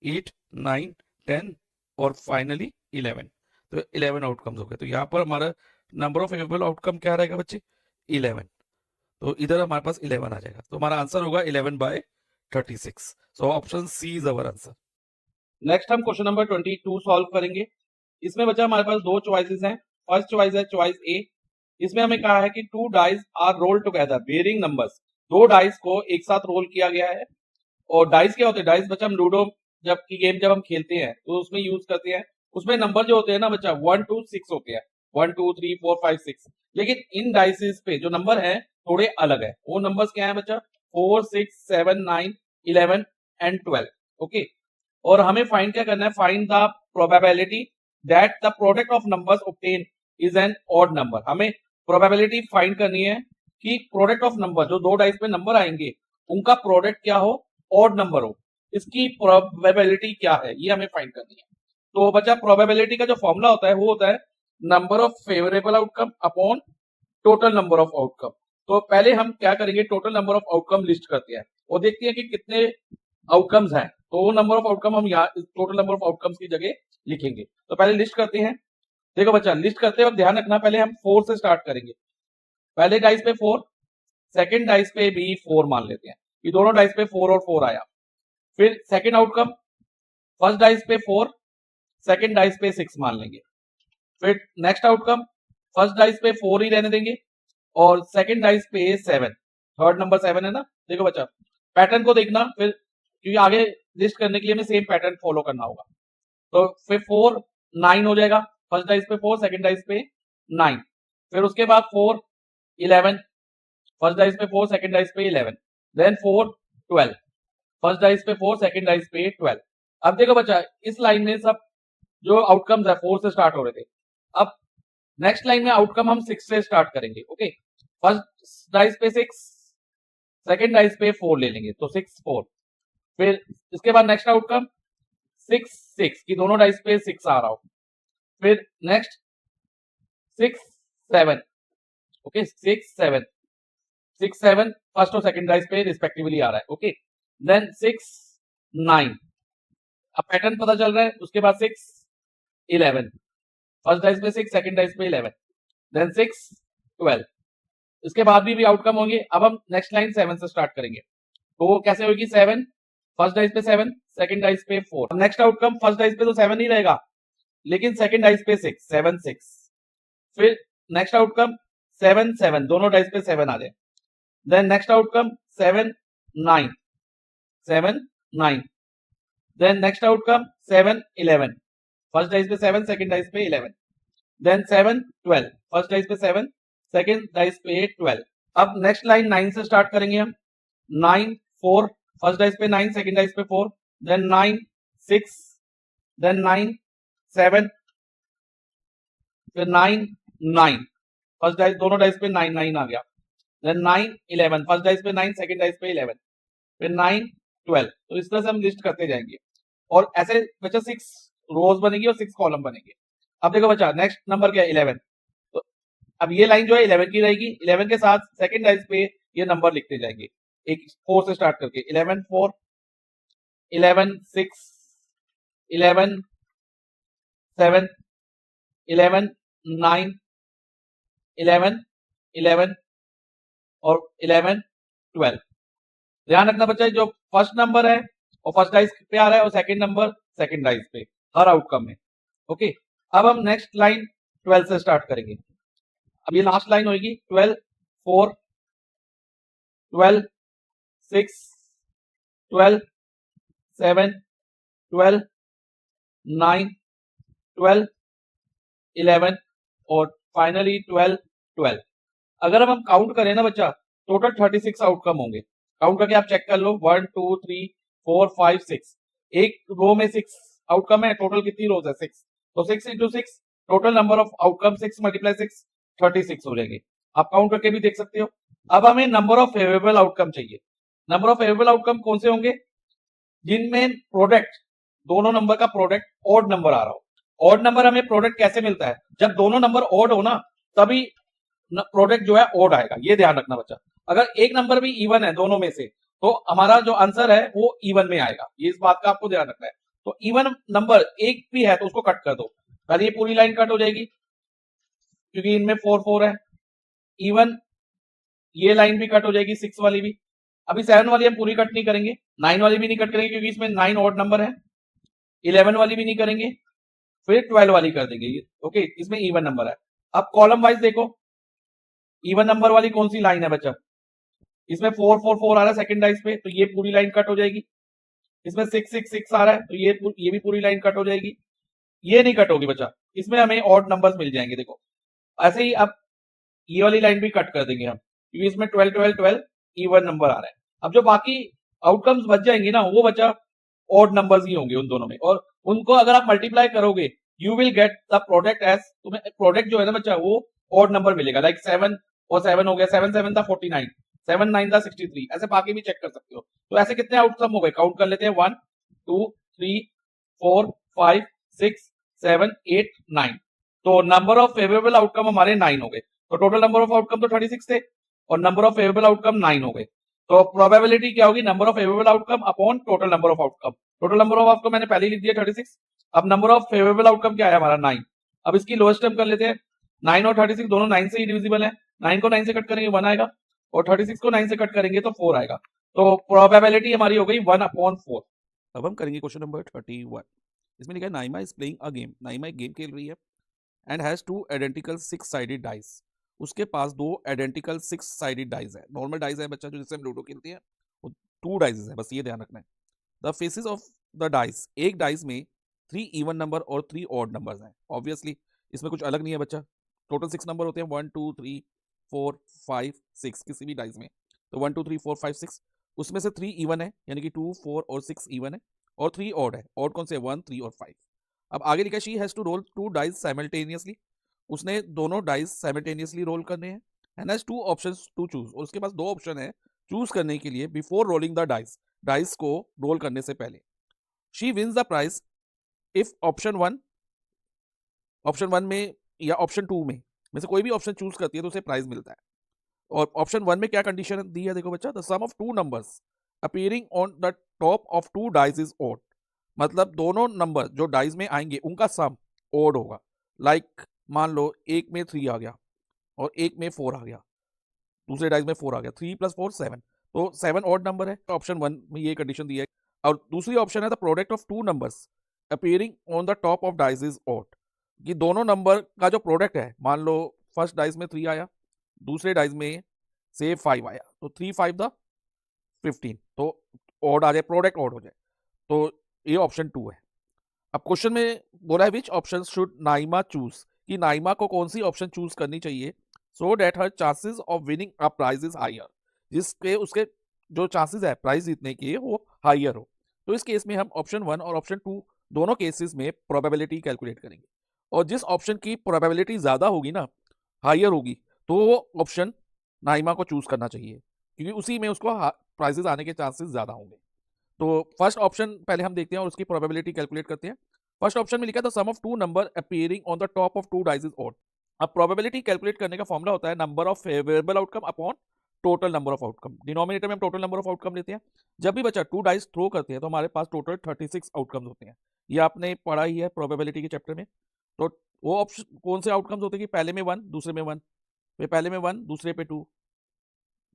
8 9 10 और फाइनली 11। तो 11 आउटकम्स हो गए। तो यहाँ पर हमारा नंबर ऑफ अवेलेबल आउटकम क्या रहेगा बच्चे, 11। तो इधर हमारे पास 11 आ जाएगा, तो हमारा आंसर होगा 11/36। So option C is our answer. Next हम क्वेश्चन नंबर 22 सॉल्व करेंगे। इसमें बच्चा हमारे पास दो चॉइसेस हैं। फर्स्ट चॉइस है चॉइस ए। इसमें हमें कहा है कि 2 dice are roll together bearing numbers, 2 dice को एक साथ रोल किया गया है। और डाइस क्या होते हैं, डाइस बच्चा हम लूडो जब की गेम जब हम खेलते हैं तो उसमें यूज करते हैं, उसमें नंबर जो होते हैं ना बच्चा 1 2 6 होते हैं, 1 2 3 4 5 6। लेकिन इन डाइसेस पे जो नंबर है थोड़े अलग है। वो नंबर्स क्या है बच्चा, 4 6 7 9 11 एंड 12। ओके, और हमें फाइंड क्या करना है, find the probability that the product of numbers obtain is an odd number. हमें प्रोबेबिलिटी फाइंड करनी है कि प्रोडक्ट ऑफ नंबर, जो 2 डाइस पे नंबर आएंगे उनका प्रोडक्ट क्या हो, ऑड नंबर हो, इसकी प्रोबेबिलिटी क्या है, ये हमें फाइंड करनी है। तो बच्चा प्रोबेबिलिटी का जो फॉर्मूला होता है वो होता है number of favourable outcome upon total number of outcome. तो पहले हम क्या करेंगे, total number of outcome list करते हैं और देखते हैं कि कितने आउटकम्स हैं। तो वो नंबर ऑफ आउटकम हम यहाँ टोटल नंबर ऑफ आउटकम्स की जगह लिखेंगे। तो पहले लिस्ट करते हैं। देखो बच्चा, लिस्ट करते वक्त ध्यान रखना, पहले हम 4 से स्टार्ट करेंगे। पहले डाइस पे 4, सेकंड डाइस पे भी 4 मान लेते हैं, ये दोनों डाइस पे 4 और 4 आया। फिर सेकंड आउटकम, फर्स्ट डाइस पे 4, सेकंड डाइस पे 6 मान लेंगे। फिर नेक्स्ट आउटकम, फर्स्ट डाइस पे 4 ही रहने देंगे और सेकंड डाइस पे 7, थर्ड नंबर 7 है ना। देखो बच्चा, पैटर्न को देखना, फिर क्योंकि आगे लिस्ट करने के लिए हमें सेम पैटर्न फॉलो करना होगा। तो फिर 4 9 हो जाएगा, फर्स्ट डाइस पे 4, सेकंड डाइस पे 9। फिर उसके बाद 4 11, फर्स्ट डाइस पे 4, सेकंड डाइस पे 11। देन 4 12, फर्स्ट डाइस पे 4, सेकंड डाइस पे 12। अब देखो बच्चा, इस लाइन में सब जो आउटकम्स है 4 से स्टार्ट हो रहे थे। अब नेक्स्ट लाइन में आउटकम हम 6 से स्टार्ट करेंगे। ओके, फर्स्ट डाइस पे 6, सेकंड डाइस पे 4 ले लेंगे, तो 6 4। फिर इसके बाद नेक्स्ट आउटकम 6 6 की दोनों डाइस पे 6 आ रहा हो। फिर नेक्स्ट 6 7, ओके 6 7 6 7 फर्स्ट और सेकंड डाइस पे रिस्पेक्टिवली आ रहा है। ओके, देन 6 9, अब पैटर्न पता चल रहा है। उसके बाद 6 11, फर्स्ट डाइस पे 6, सेकंड डाइस पे 11। देन 6 12, इसके बाद भी आउटकम होंगे। अब हम नेक्स्ट लाइन 7 से स्टार्ट करेंगे। तो वो कैसे होगी, 7 फर्स्ट डाइस पे 7, सेकंड डाइस पे 4। नेक्स्ट आउटकम फर्स्ट डाइस पे तो 7 ही रहेगा, लेकिन सेकंड डाइस पे 6 7 6। फिर नेक्स्ट आउटकम 7 7, दोनों डाइस पे 7 आ जाए। Then next outcome 7 9 7 9। Then next outcome 7 11, first dice पे 7, सेकंड डाइस पे 11। देन 7 12, फर्स्ट डाइस पे 7, सेकंड डाइस पे 12। अब नेक्स्ट लाइन 9 से स्टार्ट करेंगे हम। 9 4, फर्स्ट डाइस पे 9, सेकंड डाइस पे 4। देन 9 6, देन 9 7, फिर 9 9, फर्स्ट डाइस दोनों डाइस पे 9 9 आ गया। देन 9 11, फर्स्ट डाइस पे 9, सेकंड डाइस पे 11, फिर 9 12। तो इस तरह से हम लिस्ट करते जाएंगे और ऐसे बच्चा 6 रोज बनेगी और 6 कॉलम बनेंगे। अब देखो बच्चा नेक्स्ट नंबर क्या है 11। तो अब ये लाइन जो है 11 की रहेगी, 11 के साथ सेकंड डाइस पे ये नंबर लिखते जाएंगे, एक 4 से स्टार्ट करके 11 4, 11 6, 11 7, 11 9, 11 11 और 11 12। ध्यान रखना बच्चा, जो फर्स्ट नंबर है और फर्स्ट डाइस पे आ रहा है और सेकंड नंबर सेकंड डाइस पे, हर आउटकम में। ओके, अब हम नेक्स्ट लाइन 12 से स्टार्ट करेंगे। अब ये लास्ट लाइन होगी 12 4, 12 6, 12 7, 12 9, 12 11 और फाइनली 12 12। अगर अब हम काउंट करें ना बच्चा, टोटल 36 आउटकम होंगे। काउंट करके आप चेक कर लो, 1 2 3 4 5 6। एक रो में 6 आउटकम है, टोटल कितनी रोज है 6। तो 6 into 6, total number of outcome 6 multiply 6 36 हो जाएंगे। आप काउंट करके भी देख सकते हो। अब हमें नंबर ऑफ फेवरेबल आउटकम चाहिए। नंबर ऑफ फेवरेबल आउटकम कौन से होंगे? जिनमें प्रोडक्ट, दोनों नंबर का प्रोडक्ट ऑड नंबर आ रहा हो। ऑड नंबर हमें प्रोडक्ट कैसे मिलता है? जब दोनों नंबर ऑड हो ना, तभी प्रोडक्ट जो है ऑड आएगा। ये ध्यान रखना बच्चा। अगर एक नंबर भी इवन है दोनों में से, तो हमारा जो आंसर है वो इवन में आएगा। ये इस बात का आपको ध्यान रखना है। तो इवन नंबर एक भी है तो उसको कट कर दो। पहले ये पूरी लाइन कट हो जाएगी क्योंकि इनमें 4 4 है। इवन ये लाइन भी कट हो जाएगी, 6 वाली भी। अभी 7 वाली हम पूरी कट नहीं करेंगे, 9 वाली भी नहीं कट करेंगे क्योंकि इसमें 9 ऑड नंबर है। 11 वाली भी नहीं करेंगे, फिर 12 वाली कर देंगे। ओके, इसमें इवन नंबर है। अब कॉलम वाइज देखो, इवन नंबर वाली कौन सी लाइन है बच्चा? इसमें 4 4 4 आ रहा है सेकंड डाइस पे, तो ये पूरी लाइन कट हो जाएगी। इसमें 6 6 6 आ रहा है, तो ये भी पूरी लाइन कट हो जाएगी। ये नहीं कट होगी बच्चा, इसमें हमें ऑड नंबर्स मिल जाएंगे। देखो ऐसे ही अब ये वाली लाइन भी कट कर देंगे हम, क्योंकि इसमें 12 12 12 इवन नंबर आ रहा है। अब जो बाकी आउटकम्स बच जाएंगे ना, वो बच्चा ऑड नंबर्स ही होंगे उन दोनों में, और उनको अगर आप मल्टीप्लाई करोगे you will get the product as, तुम्हें प्रोडक्ट जो है ना बच्चा वो ऑड नंबर मिलेगा। लाइक 7 और 7 हो गया, 7 7 था 49, 7 9 था 63। ऐसे बाकी भी चेक कर सकते हो। तो ऐसे कितने आउटकम हो गए? काउंट कर लेते हैं, 1 2 3 4 5 6 7 8 9। तो नंबर ऑफ फेवरेबल आउटकम हमारे 9 हो गए। तो टोटल नंबर ऑफ आउटकम तो 36 थे और नंबर ऑफ फेवरेबल आउटकम 9 हो गए। तो प्रोबेबिलिटी क्या होगी? Number of favourable outcome upon total number of outcome. Total number of outcome मैंने पहले ही लिख दिया 36। अब नंबर ऑफ फेवरेबल आउटकम क्या है हमारा? 9। अब इसकी लोएस्ट टर्म कर लेते हैं। 9 और 36 दोनों 9 से ही डिविजिबल है। 9 को 9 से कट करेंगे 1 आएगा, और 36 को 9 से कट करेंगे तो 4 आएगा। तो प्रोबेबिलिटी हमारी हो गई 1/4। अब हम करेंगे क्वेश्चन नंबर 31। इसमें लिखा है Naima is playing a game. Naima एक गेम खेल रही है and has 2 identical 6 sided dice. उसके पास 2 आइडेंटिकल 6 साइडेड डाइस है। नॉर्मल डाइस है बच्चा, जो जिससे हम लूडो खेलते हैं, वो 2 डाइस है, बस ये ध्यान रखना है। The faces of the dice, एक डाइस में 3 इवन नंबर और 3 ऑड नंबर्स हैं। ऑब्वियसली इसमें कुछ अलग नहीं है बच्चा। टोटल 6 नंबर होते हैं, 1 2 3 4 5 6 किसी भी डाइस में। तो 1 2 3 4 5 6, उसमें से 3 इवन है, यानी कि 2 4 और 6 इवन है, और 3 ऑड है। ऑड कौन से? 1 3 और 5। अब आगे लिखा है she has to roll 2 dice simultaneously. उसने दोनों डाइस साइमल्टेनियसली रोल करने हैं। And has 2 options to choose, और उसके पास 2 ऑप्शन है चूज करने के लिए before rolling the dice, dice को रोल करने से पहले। She wins the prize if option 1 में या ऑप्शन 2 में से कोई भी ऑप्शन चूज करती है तो उसे प्राइज मिलता है। और ऑप्शन 1 में क्या कंडीशन दी है? देखो बच्चा, the sum of 2 numbers appearing on the top of 2 dice is odd. मतलब दोनों नंबर जो डाइस में आएंगे उनका सम ऑड होगा। लाइक मान लो एक में 3 आ गया और एक में 4 आ गया, दूसरे डाइस में 4 आ गया, 3 + 4 7, तो 7 ऑड नंबर है। ऑप्शन 1 में ये कंडीशन दी है। और दूसरी ऑप्शन है the product of 2 numbers appearing on the top of dice is odd, कि दोनों नंबर का जो प्रोडक्ट है, मान लो फर्स्ट डाइस में 3 आया, दूसरे डाइस में से 5 आया, तो 3 5 द 15, तो ऑड आ जाए, प्रोडक्ट ऑड हो जाए। तो ये ऑप्शन 2 है। अब क्वेश्चन में बोला है which option should Naima choose, कि नाइमा को कौन सी ऑप्शन चूज करनी चाहिए so that her chances of winning a prize is higher, जिसके उसके जो चांसेस है प्राइज जीतने के वो हायर हो। तो इस केस में हम ऑप्शन 1 और ऑप्शन 2 दोनों केसेस में प्रोबेबिलिटी कैलकुलेट करेंगे, और जिस ऑप्शन की प्रोबेबिलिटी ज़्यादा होगी ना, हायर होगी, तो वो ऑप्शन नाइमा को चूज करना चाहिए, क्योंकि उसी में उसको प्राइजेस आने के चांसेस ज़्यादा होंगे। तो फर्स्ट ऑप्शन पहले हम देखते हैं और उसकी प्रोबेबिलिटी कैलकुलेट करते हैं। फर्स्ट ऑप्शन में लिखा था sum of two number appearing on the top of two dice is odd. अब प्रोबेबिलिटी कैलकुलेट करने का फॉर्मूला होता है number of favourable outcome upon total number of outcome. Denominator में हम टोटल नंबर ऑफ आउटकम लेते हैं। जब भी बच्चा टू डाइस थ्रो करते हैं तो हमारे पास टोटल 36 आउटकम्स होते हैं। ये आपने पढ़ा ही है प्रोबेबिलिटी के चैप्टर में। तो वो ऑप्शन कौन से आउटकम्स होते हैं कि पहले में 1, दूसरे में 1, फिर पहले में 1, दूसरे पे 2,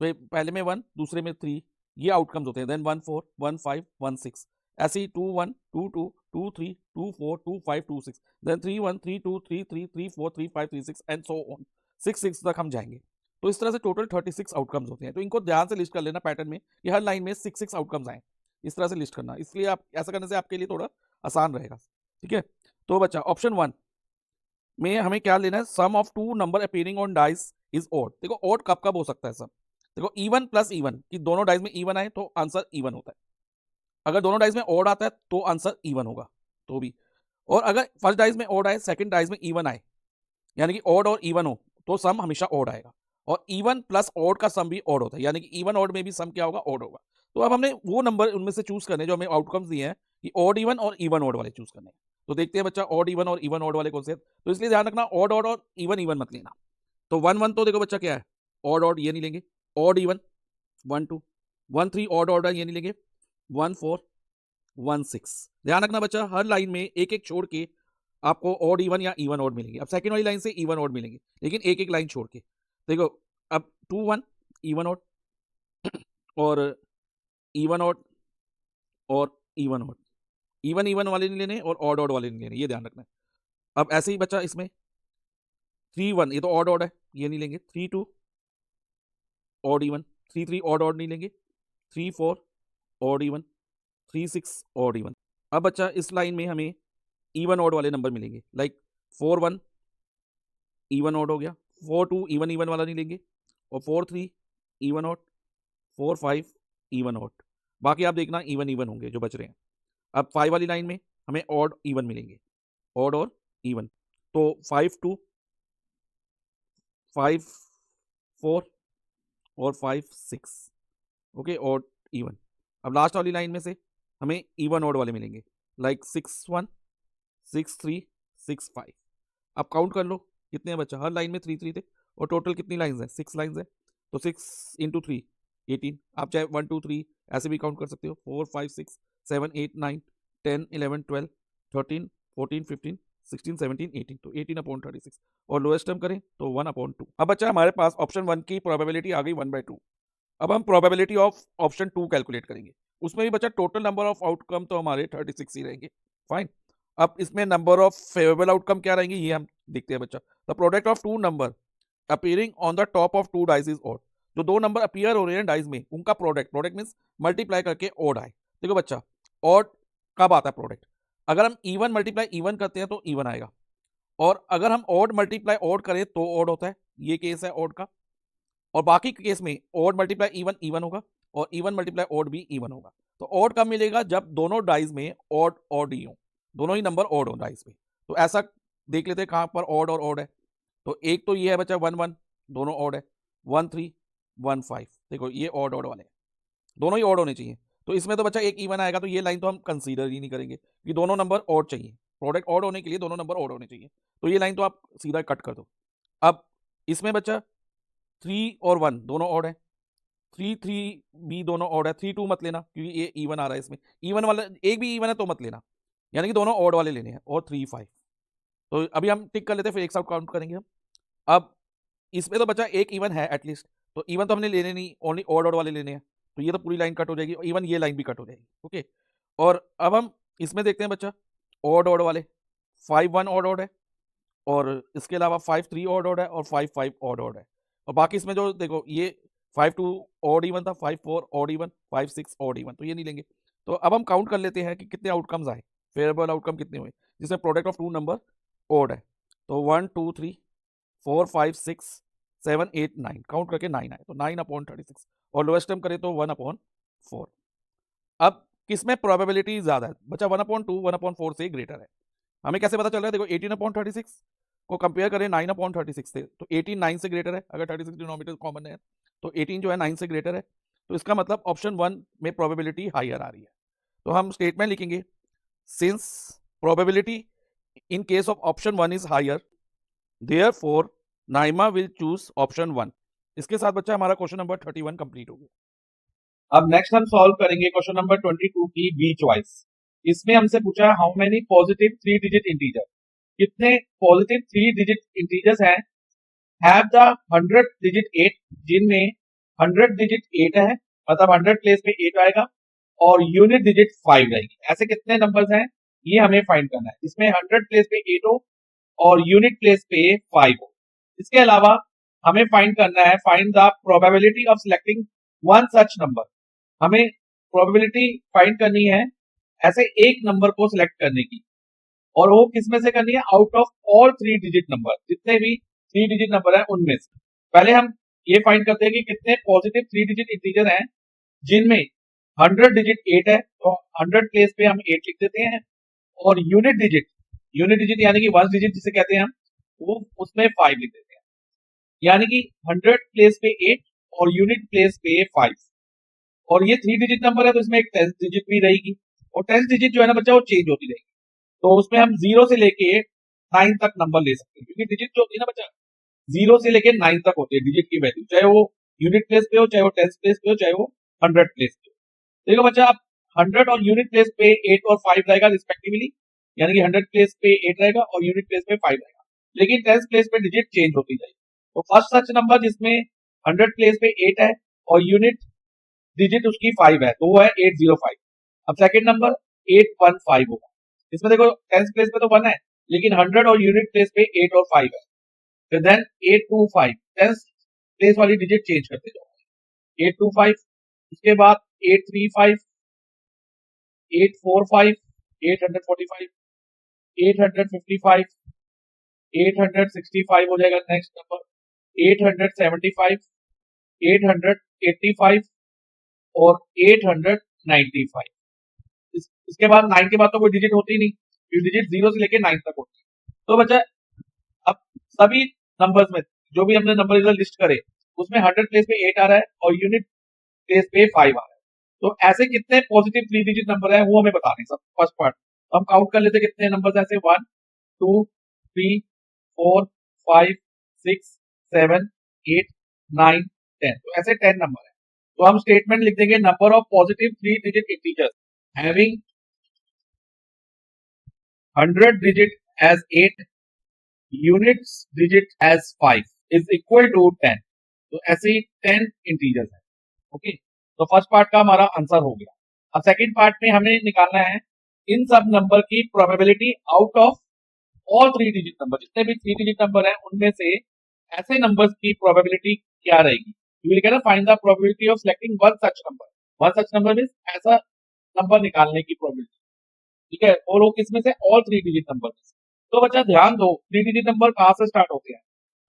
फिर पहले में 1, दूसरे में 3। ये आउटकम्स होते हैं। देन 1 4 1 5 1 6, ऐसे ही 2 1 2 2 2 3 2 4 2 5 2 6, देन 3 1 3 2 3 3 3 4 3 5 3 6 एंड सो ऑन 6 6 तक हम जाएंगे। तो इस तरह से टोटल 36 आउटकम्स होते हैं। तो इनको ध्यान से लिस्ट कर लेना पैटर्न में कि हर लाइन में 6 6 आउटकम्स आए, इस तरह से लिस्ट करना। इसलिए आप ऐसा करने से आपके लिए थोड़ा आसान रहेगा। ठीक है, तो बच्चा ऑप्शन 1 में हमें क्या लेना है, sum of two number appearing on dice is odd. देखो ऑड कब कब हो सकता है सब, देखो इवन प्लस इवन कि दोनों डाइस में इवन आए तो आंसर इवन होता है। अगर दोनों डाइस में ऑड आता है तो आंसर इवन होगा तो भी। और अगर फर्स्ट डाइस में ऑड आए, सेकंड डाइस में इवन आए, यानी कि ऑड और इवन हो, तो सम हमेशा ऑड आएगा। और इवन प्लस ऑड का सम भी ऑड होता है, यानी कि इवन ऑड में भी सम क्या होगा, ऑड होगा। तो अब हमने वो नंबर उनमें से चूज करने जो हमें आउटकम्स दिए हैं कि ऑड इवन और इवन ऑड वाले चूज करने हैं। तो देखते हैं बच्चा ऑड इवन और इवन ऑड वाले कौन से हैं। तो इसलिए ध्यान रखना ऑड ऑड और इवन इवन मत लेना। तो 1 1 तो देखो बच्चा क्या है, ऑड ऑड ये नहीं लेंगे। ऑड इवन 1 2 1 3 ऑड ऑर्डर ये नहीं लेंगे। 1 4 1 6। ध्यान रखना बच्चा हर लाइन में एक एक छोड़ के आपको ऑड इवन या इवन ऑड मिलेंगे। अब सेकंड वाली लाइन से इवन ऑड मिलेंगे, लेकिन एक एक लाइन छोड़ के। देखो अब 2 1 इवन ऑड और इवन ऑड और इवन ऑड, इवन इवन वाले नहीं लेने और ऑड ऑड वाले नहीं लेने, ये ध्यान रखना है। अब ऐसे ही बच्चा इसमें 3 1 ये तो ऑड ऑड है, ये नहीं लेंगे। 3 2 ऑड इवन, 3 3 ऑड ऑड नहीं लेंगे। 3 4 ऑड इवन, 3 6 ऑड इवन। अब बच्चा इस लाइन में हमें इवन ऑड वाले नंबर मिलेंगे, लाइक 4 1 इवन ऑड हो गया। 4 2 इवन इवन वाला नहीं लेंगे। और 4 3 इवन ऑड, 4 5 इवन ऑड। बाकी आप देखना इवन इवन होंगे जो बच रहे हैं। अब 5 वाली लाइन में हमें ऑड इवन मिलेंगे, ऑड और इवन। तो 5 2 5 4 और 5 6, ओके, ऑड इवन। अब लास्ट वाली लाइन में से हमें इवन ऑड वाले मिलेंगे, लाइक 6 1 6 3 6 5। अब काउंट कर लो कितने हैं बच्चा, हर लाइन में 3 3 थे और टोटल कितनी लाइंस हैं, 6 लाइंस है। तो 6 इंटू 3 18। आप चाहे 1 2 3 ऐसे भी काउंट कर सकते हो, 4 5 6 7 8 9 10 11 12 13 14 15 16 17 18। तो 18/36 और लोएस्ट टर्म करें तो 1/2। अब बच्चा हमारे पास ऑप्शन 1 की प्रोबेबिलिटी आ गई 1/2। अब हम प्रोबेबिलिटी ऑफ ऑप्शन 2 कैलकुलेट करेंगे। उसमें भी बच्चा टोटल नंबर ऑफ आउटकम तो हमारे 36 ही रहेंगे, फाइन। अब इसमें नंबर ऑफ फेवरेबल आउटकम क्या रहेंगे ये हम देखते हैं बच्चा। The product of two number appearing on the top of two dice is odd. जो दो नंबर अपीयर हो रहे हैं डाइस में, उनका प्रोडक्ट, प्रोडक्ट मींस मल्टीप्लाई करके ऑड आए। देखो बच्चा ऑड कब आता है प्रोडक्ट, अगर हम इवन मल्टीप्लाई इवन करते हैं तो इवन आएगा, और अगर हम ऑड मल्टीप्लाई ऑड करें तो ऑड होता है। ये केस है ऑड का। और बाकी के केस में ऑड मल्टीप्लाई इवन इवन होगा और इवन मल्टीप्लाई ऑड भी इवन होगा। तो ऑड कब मिलेगा, जब दोनों डाइस में ऑड ऑड ही हो, दोनों ही नंबर ऑड हो डाइस में। तो ऐसा देख लेते हैं कहां पर ऑड और ऑड है। तो एक तो ये है बच्चा 1 1, दोनों ऑड है। 1 3 1 5, देखो ये ऑड ऑड वाले हैं, दोनों ही ऑड होने चाहिए। तो इसमें तो बच्चा एक इवन आएगा, तो ये लाइन तो हम कंसीडर ही नहीं करेंगे कि दोनों नंबर ऑड चाहिए। प्रोडक्ट ऑड होने के लिए दोनों नंबर ऑड होने चाहिए, तो ये लाइन तो आप सीधा कट कर दो। अब इसमें बच्चा 3 और 1 दोनों ऑड है, 3 3 भी दोनों ऑड है। 3 2 मत लेना क्योंकि ये इवन आ रहा है इसमें, इवन वाला एक भी इवन है तो मत लेना, यानी कि दोनों ऑड वाले लेने हैं। और 3 5, तो अभी हम टिक कर लेते हैं, फिर एक साथ काउंट करेंगे हम। अब इसमें तो बच्चा एक इवन है एटलीस्ट, तो इवन तो हमने लेने नहीं, ओनली ऑड ऑड वाले लेने हैं। तो ये तो पूरी लाइन कट हो जाएगी, इवन ये लाइन भी कट हो जाएगी, ओके। और अब हम इसमें देखते हैं बच्चा ऑड ऑड वाले, 5 1 ऑड ऑड है, और इसके अलावा 5 3 ऑड ऑड है, और 5 5 ऑड ऑड है। और बाकी इसमें जो देखो ये 5 2 ऑड इवन था, 5 4 ऑड इवन, 5 6 ऑड इवन, तो ये नहीं लेंगे। तो अब हम काउंट कर लेते हैं कि कितने आउटकम्स आए, फेवरेबल आउटकम कितने हुए जिसमें product of two number odd है। तो 1 2 3 4 5 6 7 8 9, काउंट करके 9 आए, तो 9/36। और लोएस्ट टर्म करें तो 1/4। अब किसमें प्रोबेबिलिटी ज्यादा है बच्चा, 1/2 1/4 से ग्रेटर है। हमें कैसे पता चल रहा है, देखो 18/36 को कंपेयर करें 9/36 से, तो 18 9 से ग्रेटर है। अगर 36 डिनोमिनेटर कॉमन है तो 18 जो है 9 से ग्रेटर है, तो इसका मतलब ऑप्शन 1 में प्रोबेबिलिटी हायर आ रही है। तो हम स्टेटमेंट लिखेंगे, since probability in case of option 1 is higher, therefore Naima will choose option 1। इसके साथ बच्चा हमारा क्वेश्चन नंबर 31 कंप्लीट हो गया। अब नेक्स्ट हम सॉल्व करेंगे क्वेश्चन नंबर 22 की बी चॉइस। इसमें हमसे पूछा how many positive 3 digit integer, कितने पॉजिटिव 3 डिजिट इंटीजर्स हैं हैव द 100 डिजिट 8, जिनमें 100 डिजिट 8 है, मतलब 100 प्लेस पे 8 आएगा और यूनिट डिजिट 5 रहेगी। ऐसे कितने नंबर्स हैं ये हमें फाइंड करना है, इसमें 100 प्लेस पे 8 हो और यूनिट प्लेस पे 5 हो। इसके अलावा हमें फाइंड करना है, find the probability of selecting one such number. हमें प्रोबेबिलिटी फाइंड करनी है ऐसे एक नंबर को सिलेक्ट करने की, और वो किसमें से करनी है, out of all 3 digit number, जितने भी 3 डिजिट नंबर है उनमें से। पहले हम ये फाइंड करते हैं कि कितने पॉजिटिव 3 डिजिट इंटीजर हैं जिनमें 100 डिजिट 8 है, तो 100 प्लेस पे हम 8 लिख देते हैं, और यूनिट डिजिट यानी कि 1 डिजिट जिसे कहते हैं हम, वो उसमें 5 लिख देते हैं। यानी कि 100 प्लेस पे 8 और यूनिट प्लेस पे 5, और ये 3 डिजिट नंबर है तो इसमें एक 10th डिजिट भी रहेगी, और 10th डिजिट जो है ना बच्चा वो चेंज होती रहेगी, तो उसमें हम 0 से लेके 9 तक नंबर ले सकते हैं, क्योंकि डिजिट जो होती है ना बच्चा 0 से लेके 9 तक होती है डिजिट की वैल्यू, चाहे वो यूनिट प्लेस पे हो, चाहे वो 10th प्लेस पे हो, चाहे वो 100 प्लेस पे हो। देखो बच्चा, आप 100 और यूनिट प्लेस पे 8 और 5 रहेगा रिस्पेक्टिवली, यानी कि 100 प्लेस पे 8 रहेगा और यूनिट प्लेस पे 5 रहेगा, लेकिन 10th प्लेस पे डिजिट चेंज होती जाएगी। तो फर्स्ट सच नंबर जिसमें 100 प्लेस पे 8 है और यूनिट डिजिट उसकी 5 है, तो वो है 805। अब सेकंड नंबर 815 होगा। इसमें देखो 10th प्लेस पे तो 1 है, लेकिन 100 और यूनिट प्लेस पे 8 और 5 है, फिर देन 825, 10th प्लेस वाली डिजिट चेंज करते जाओ, 825, उसके बाद 835, 845, 845, 855, 865 हो जाएगा नेक्स्ट नंबर, 875, 885 और 895। इसके बाद 9 के बाद तो कोई डिजिट होती ही नहीं, क्योंकि डिजिट 0 से लेके 9 तक होती है। तो बच्चा अब सभी नंबर्स में जो भी हमने नंबर इधर लिस्ट करे उसमें 100 प्लेस पे 8 आ रहा है और यूनिट प्लेस पे 5 आ रहा है, तो ऐसे कितने पॉजिटिव 3 डिजिट नंबर है वो हमें बताने सब फर्स्ट पार्ट। हम काउंट कर लेते कितने नंबर ऐसे 1 2 3 4 5 6 7 8 9 10, तो ऐसे 10 नंबर है। तो हम स्टेटमेंट लिख देंगे, number of positive 3 digit integers having 100 digit as 8, units digit as 5 is equal to 10। तो ऐसे ही 10 इंटीजर्स है। ओके, तो फर्स्ट पार्ट का हमारा आंसर हो गया। अब सेकंड पार्ट में हमें निकालना है इन सब नंबर की probability out of all 3 digit number, जितने भी 3 डिजिट नंबर है उनमें से ऐसे नंबर्स की प्रोबेबिलिटी क्या रहेगी। You will gate find the probability of selecting one such number. One such number means ऐसा नंबर निकालने की प्रोबेबिलिटी, ठीक है, और वो किसमें से, ऑल 3 डिजिट नंबर में से। तो बच्चा ध्यान दो, 3 डिजिट नंबर कहां से स्टार्ट होते हैं,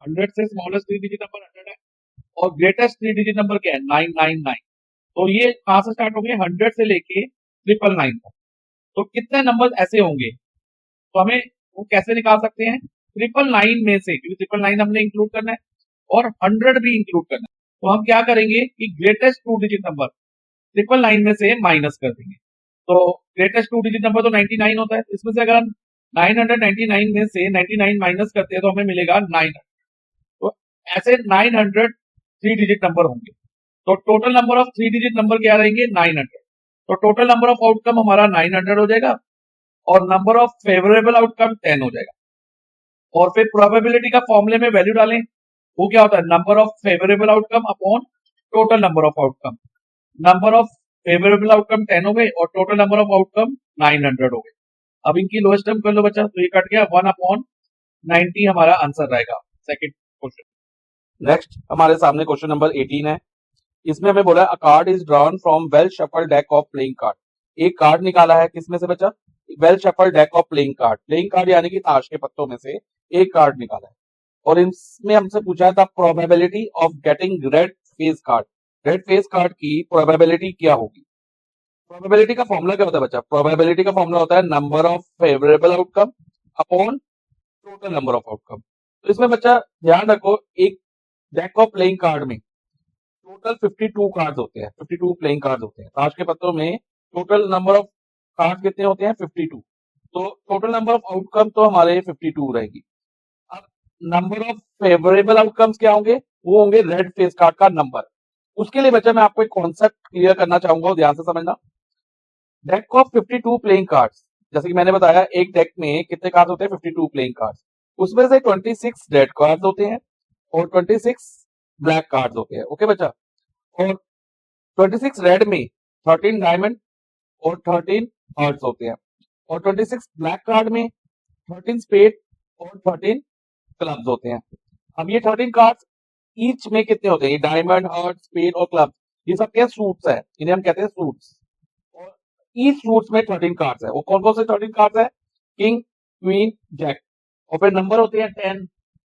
100 से स्मॉलेस्ट 3 डिजिट नंबर 100 है, और ग्रेटेस्ट 3 डिजिट नंबर क्या है 999। तो ये कहां से स्टार्ट होंगे, 100 से लेके 999 तक। तो कितने नंबर ऐसे होंगे, तो हमें वो कैसे निकाल सकते हैं, 999 में से, क्योंकि 999 हमने इंक्लूड करना है और 100 भी इंक्लूड करना है, तो हम क्या करेंगे कि ग्रेटेस्ट 2 डिजिट नंबर 999 में से माइनस कर देंगे। तो ग्रेटेस्ट 2 डिजिट नंबर तो 99 होता है, इसमें से अगर हम 999 में से 99 माइनस करते हैं तो हमें मिलेगा 900। तो ऐसे 900 3 डिजिट नंबर होंगे, तो total number of 3 digit number क्या रहेंगे 900। तो टोटल नंबर ऑफ आउटकम हमारा 900 हो जाएगा और नंबर ऑफ फेवरेबल आउटकम 10 हो जाएगा। और फिर प्रोबेबिलिटी का फॉर्मूले में वैल्यू डालें, वो क्या होता है, number of favourable outcome upon total number of outcome. Number of favourable outcome 10 हो गए और टोटल नंबर ऑफ आउटकम 900 हो गए। अब इनकी लोएस्ट टर्म कर लो बच्चा, तो ये कट गया, 1/90 हमारा आंसर रहेगा सेकंड क्वेश्चन। नेक्स्ट हमारे सामने क्वेश्चन नंबर 18 है। इसमें हमें बोला अ card is drawn from well shuffled deck of playing card. एक कार्ड निकाला है किसमें से बच्चा, well shuffled deck of playing card. Playing card यानी कि ताश के पत्तों में से एक कार्ड निकाला है, और इसमें हमसे पूछा था probability of getting red face card. Red face card की प्रोबेबिलिटी क्या होगी। प्रोबेबिलिटी का फॉर्मूला क्या होता है बच्चा, प्रोबेबिलिटी का फॉर्मूला होता है number of favourable outcome upon total number of outcome. तो इसमें बच्चा ध्यान रखो, एक डेक ऑफ प्लेइंग कार्ड में टोटल 52 कार्ड्स होते हैं, 52 प्लेइंग कार्ड्स होते हैं। ताश के पत्तों में टोटल नंबर ऑफ कार्ड कितने होते हैं? 52। तो टोटल नंबर ऑफ आउटकम तो हमारे 52 रहेगी। अब नंबर ऑफ फेवरेबल आउटकम्स क्या होंगे? वो होंगे रेड फेस कार्ड का नंबर। उसके लिए बच्चा मैं आपको एक कॉन्सेप्ट क्लियर करना चाहूंगा, ध्यान से समझना। डेक ऑफ 52 प्लेइंग कार्ड्स, जैसे कि मैंने बताया एक डेक में कितने कार्ड्स होते हैं? 52 प्लेइंग कार्ड्स। उसमें से 26 रेड कार्ड्स होते हैं और 26 ब्लैक कार्ड्स होते हैं। ओके बच्चा, और 26 रेड में 13 डायमंड और 13 हार्ट्स होते हैं, और 26 ब्लैक कार्ड में 13 स्पेड और 13 क्लब्स होते हैं। अब ये 13 कार्ड्स ईच में कितने होते हैं? ये डायमंड, हार्ट, स्पेड और क्लब, ये सब क्या सूट्स है, इन्हें हम कहते हैं सूट्स। और ईच सूट्स में 13 कार्ड्स है। वो कौन कौन से 13 कार्ड्स है? किंग, क्वीन, जैक, और फिर नंबर होते हैं 10,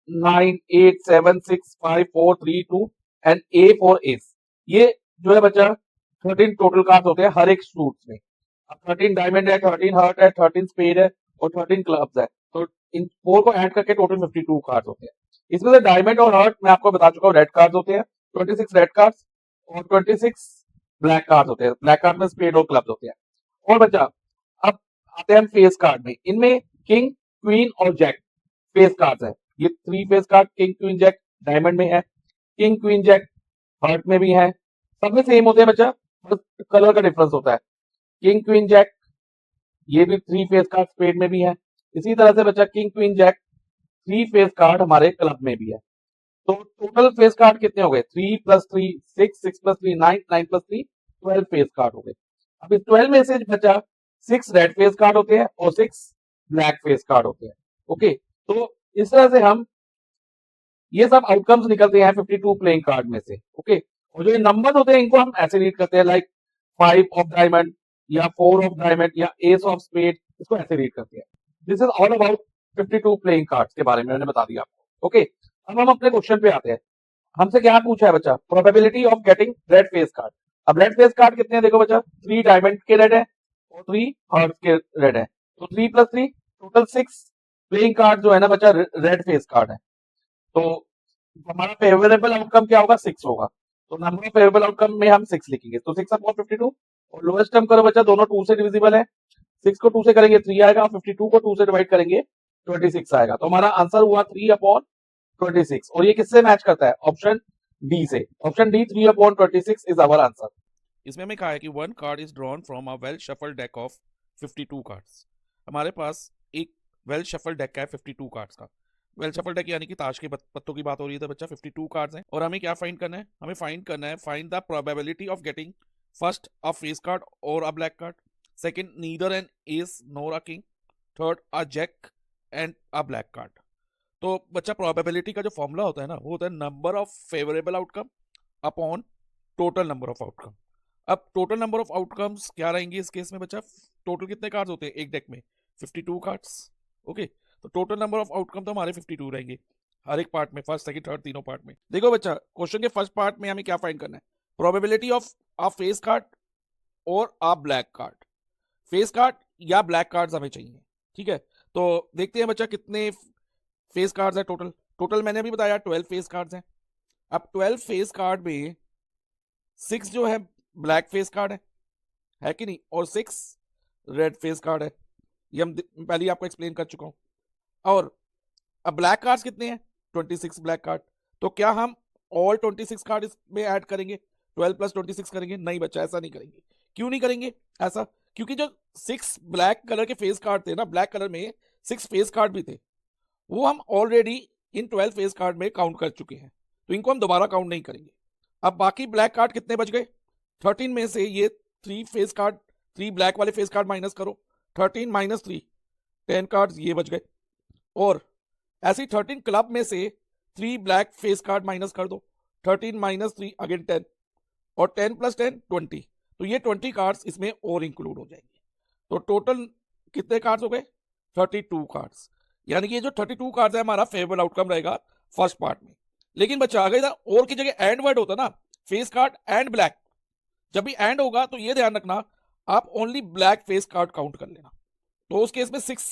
9, 8, 7, 6, 5, 4, 3, 2 एंड ए फॉर एस। ये जो है बच्चा 13 टोटल कार्ड्स होते हैं हर एक सूट्स में। अब 13 डायमंड है, 13 हार्ट है, 13 स्पेड है और 13 क्लब्स है। तो इन फोर को ऐड करके टोटल 52 कार्ड्स होते हैं। इसमें से डायमंड और हार्ट मैं आपको बता चुका हूँ रेड कार्ड्स होते हैं, 26 रेड कार्ड्स और 26 ब्लैक कार्ड्स होते हैं। ब्लैक कार्ड में स्पेड और क्लब्स होते हैं। और बच्चा अब आते हैं हम फेस कार्ड में। इनमें किंग, क्वीन और जैक फेस कार्ड्स है। ये 3 face card king, queen, jack diamond में है, किंग, क्वीन, जैक हार्ट में भी है। सब में सेम होते हैं बच्चा, बस कलर का डिफरेंस होता है। किंग, क्वीन, जैक ये भी 3 फेस कार्ड स्पेड में भी है। इसी तरह से बच्चा king, queen, jack 3 face card हमारे क्लब में भी है। तो टोटल फेस कार्ड कितने हो गए? 3 + 3 6, 6 + 3 9, 9 + 3 12 फेस कार्ड हो गए। अब इस 12 में से बचा 6 रेड फेस कार्ड होते हैं और 6 ब्लैक फेस कार्ड होते हैं। ओके, तो इस तरह से हम ये सब आउटकम्स निकलते हैं 52 प्लेइंग कार्ड में से। ओके, और जो ये नंबर होते हैं इनको हम ऐसे रीड करते हैं, लाइक 5 ऑफ डायमंड या 4 ऑफ डायमंड या एस ऑफ स्पेड, इसको ऐसे रीड करते हैं। This is all about 52 playing cards के बारे में मैंने बता दिया आपको। ओके, अब हम अपने क्वेश्चन पे आते हैं। हमसे क्या पूछा है बच्चा? Probability of getting red face card. अब रेड फेस कार्ड कितने हैं? देखो बच्चा, 3 डायमंड के रेड है और 3 हार्ट के रेड है। तो 3 + 3 टोटल 6 प्लेइंग कार्ड जो है ना बच्चा रेड फेस कार्ड है। तो हमारा फेवरेबल आउटकम क्या होगा? 6 होगा। तो नंबर ऑफ फेवरेबल आउटकम में हम 6 लिखेंगे। तो 6/52 और लोएस्ट टर्म करो बच्चा, दोनों 2 से डिविजिबल है। 6 को 2 से करेंगे 3 आएगा और 52 को 2 से डिवाइड करेंगे 26 आएगा। तो हमारा आंसर हुआ 3/26। और ये किससे मैच करता है? ऑप्शन डी से। Option D 3/26 is our answer. इसमें हमें कहा है कि 1 card is drawn from a well shuffled deck of 52 cards. हमारे पास एक वेल शफल डेक है 52 कार्ड्स का। वेल शफल डेक यानी कि ताश के पत्तों की बात हो रही है, तो बच्चा 52 कार्ड्स हैं। और हमें क्या फाइंड करना है? हमें फाइंड करना है find the probability of getting first a face card और a black card, second neither an ace nor a king, third a jack and a black card. तो बच्चा प्रोबेबिलिटी का जो फॉर्मूला होता है ना, वो होता है number of favourable outcome upon total number of outcome. अब टोटल नंबर ऑफ आउटकम्स क्या रहेंगे इस केस में बच्चा? टोटल कितने कार्ड्स होते हैं एक डेक में? 52 कार्ड्स। ओके, तो टोटल नंबर ऑफ आउटकम तो हमारे 52 रहेंगे हर एक पार्ट में, फर्स्ट सेकंड थर्ड तीनों पार्ट में। देखो बच्चा, क्वेश्चन के फर्स्ट पार्ट में हमें क्या फाइंड करना है? Probability of a face card और a black card. Face card या ब्लैक कार्ड्स हमें चाहिए, ठीक है। तो देखते हैं बच्चा कितने फेस कार्ड्स है टोटल। टोटल मैंने अभी बताया 12 फेस कार्ड्स हैं। अब 12 फेस कार्ड में 6 जो है ब्लैक फेस कार्ड है कि नहीं, और 6 रेड फेस कार्ड है। ये हम पहले ही आपको एक्सप्लेन कर चुका हूं। और अब ब्लैक कार्ड्स कितने हैं? 26 ब्लैक कार्ड। तो क्या हम ऑल 26 कार्ड इसमें ऐड करेंगे, 12 + 26 करेंगे? नहीं बच्चा, ऐसा नहीं करेंगे। क्यों नहीं करेंगे ऐसा? क्योंकि जो 6 ब्लैक कलर के फेस कार्ड थे ना, ब्लैक कलर में 6 फेस कार्ड भी थे, वो हम ऑलरेडी इन 12 फेस कार्ड में काउंट कर चुके हैं, तो इनको हम दोबारा काउंट नहीं करेंगे। अब बाकी ब्लैक कार्ड कितने बच गए? 13 में से ये 3 फेस कार्ड, 3 ब्लैक वाले फेस कार्ड माइनस करो, 13 - 3 10 कार्ड ये बच गए। और ऐसे ही 13 क्लब में से 3 ब्लैक फेस कार्ड माइनस कर दो, 13 - 3 अगेन 10, और 10 + 10 20। तो ये 20 कार्ड्स इसमें और इंक्लूड हो जाएंगे। तो टोटल कितने कार्ड्स हो गए? 32 कार्ड्स। यानी कि ये जो 32 कार्ड्स है हमारा फेवरेबल आउटकम रहेगा फर्स्ट पार्ट में। लेकिन बच्चा अगर इधर और की जगह एंड वर्ड होता ना, फेस कार्ड एंड ब्लैक, जब भी एंड होगा तो ये ध्यान रखना आप only black face card count कर लेना। तो उस केस में 6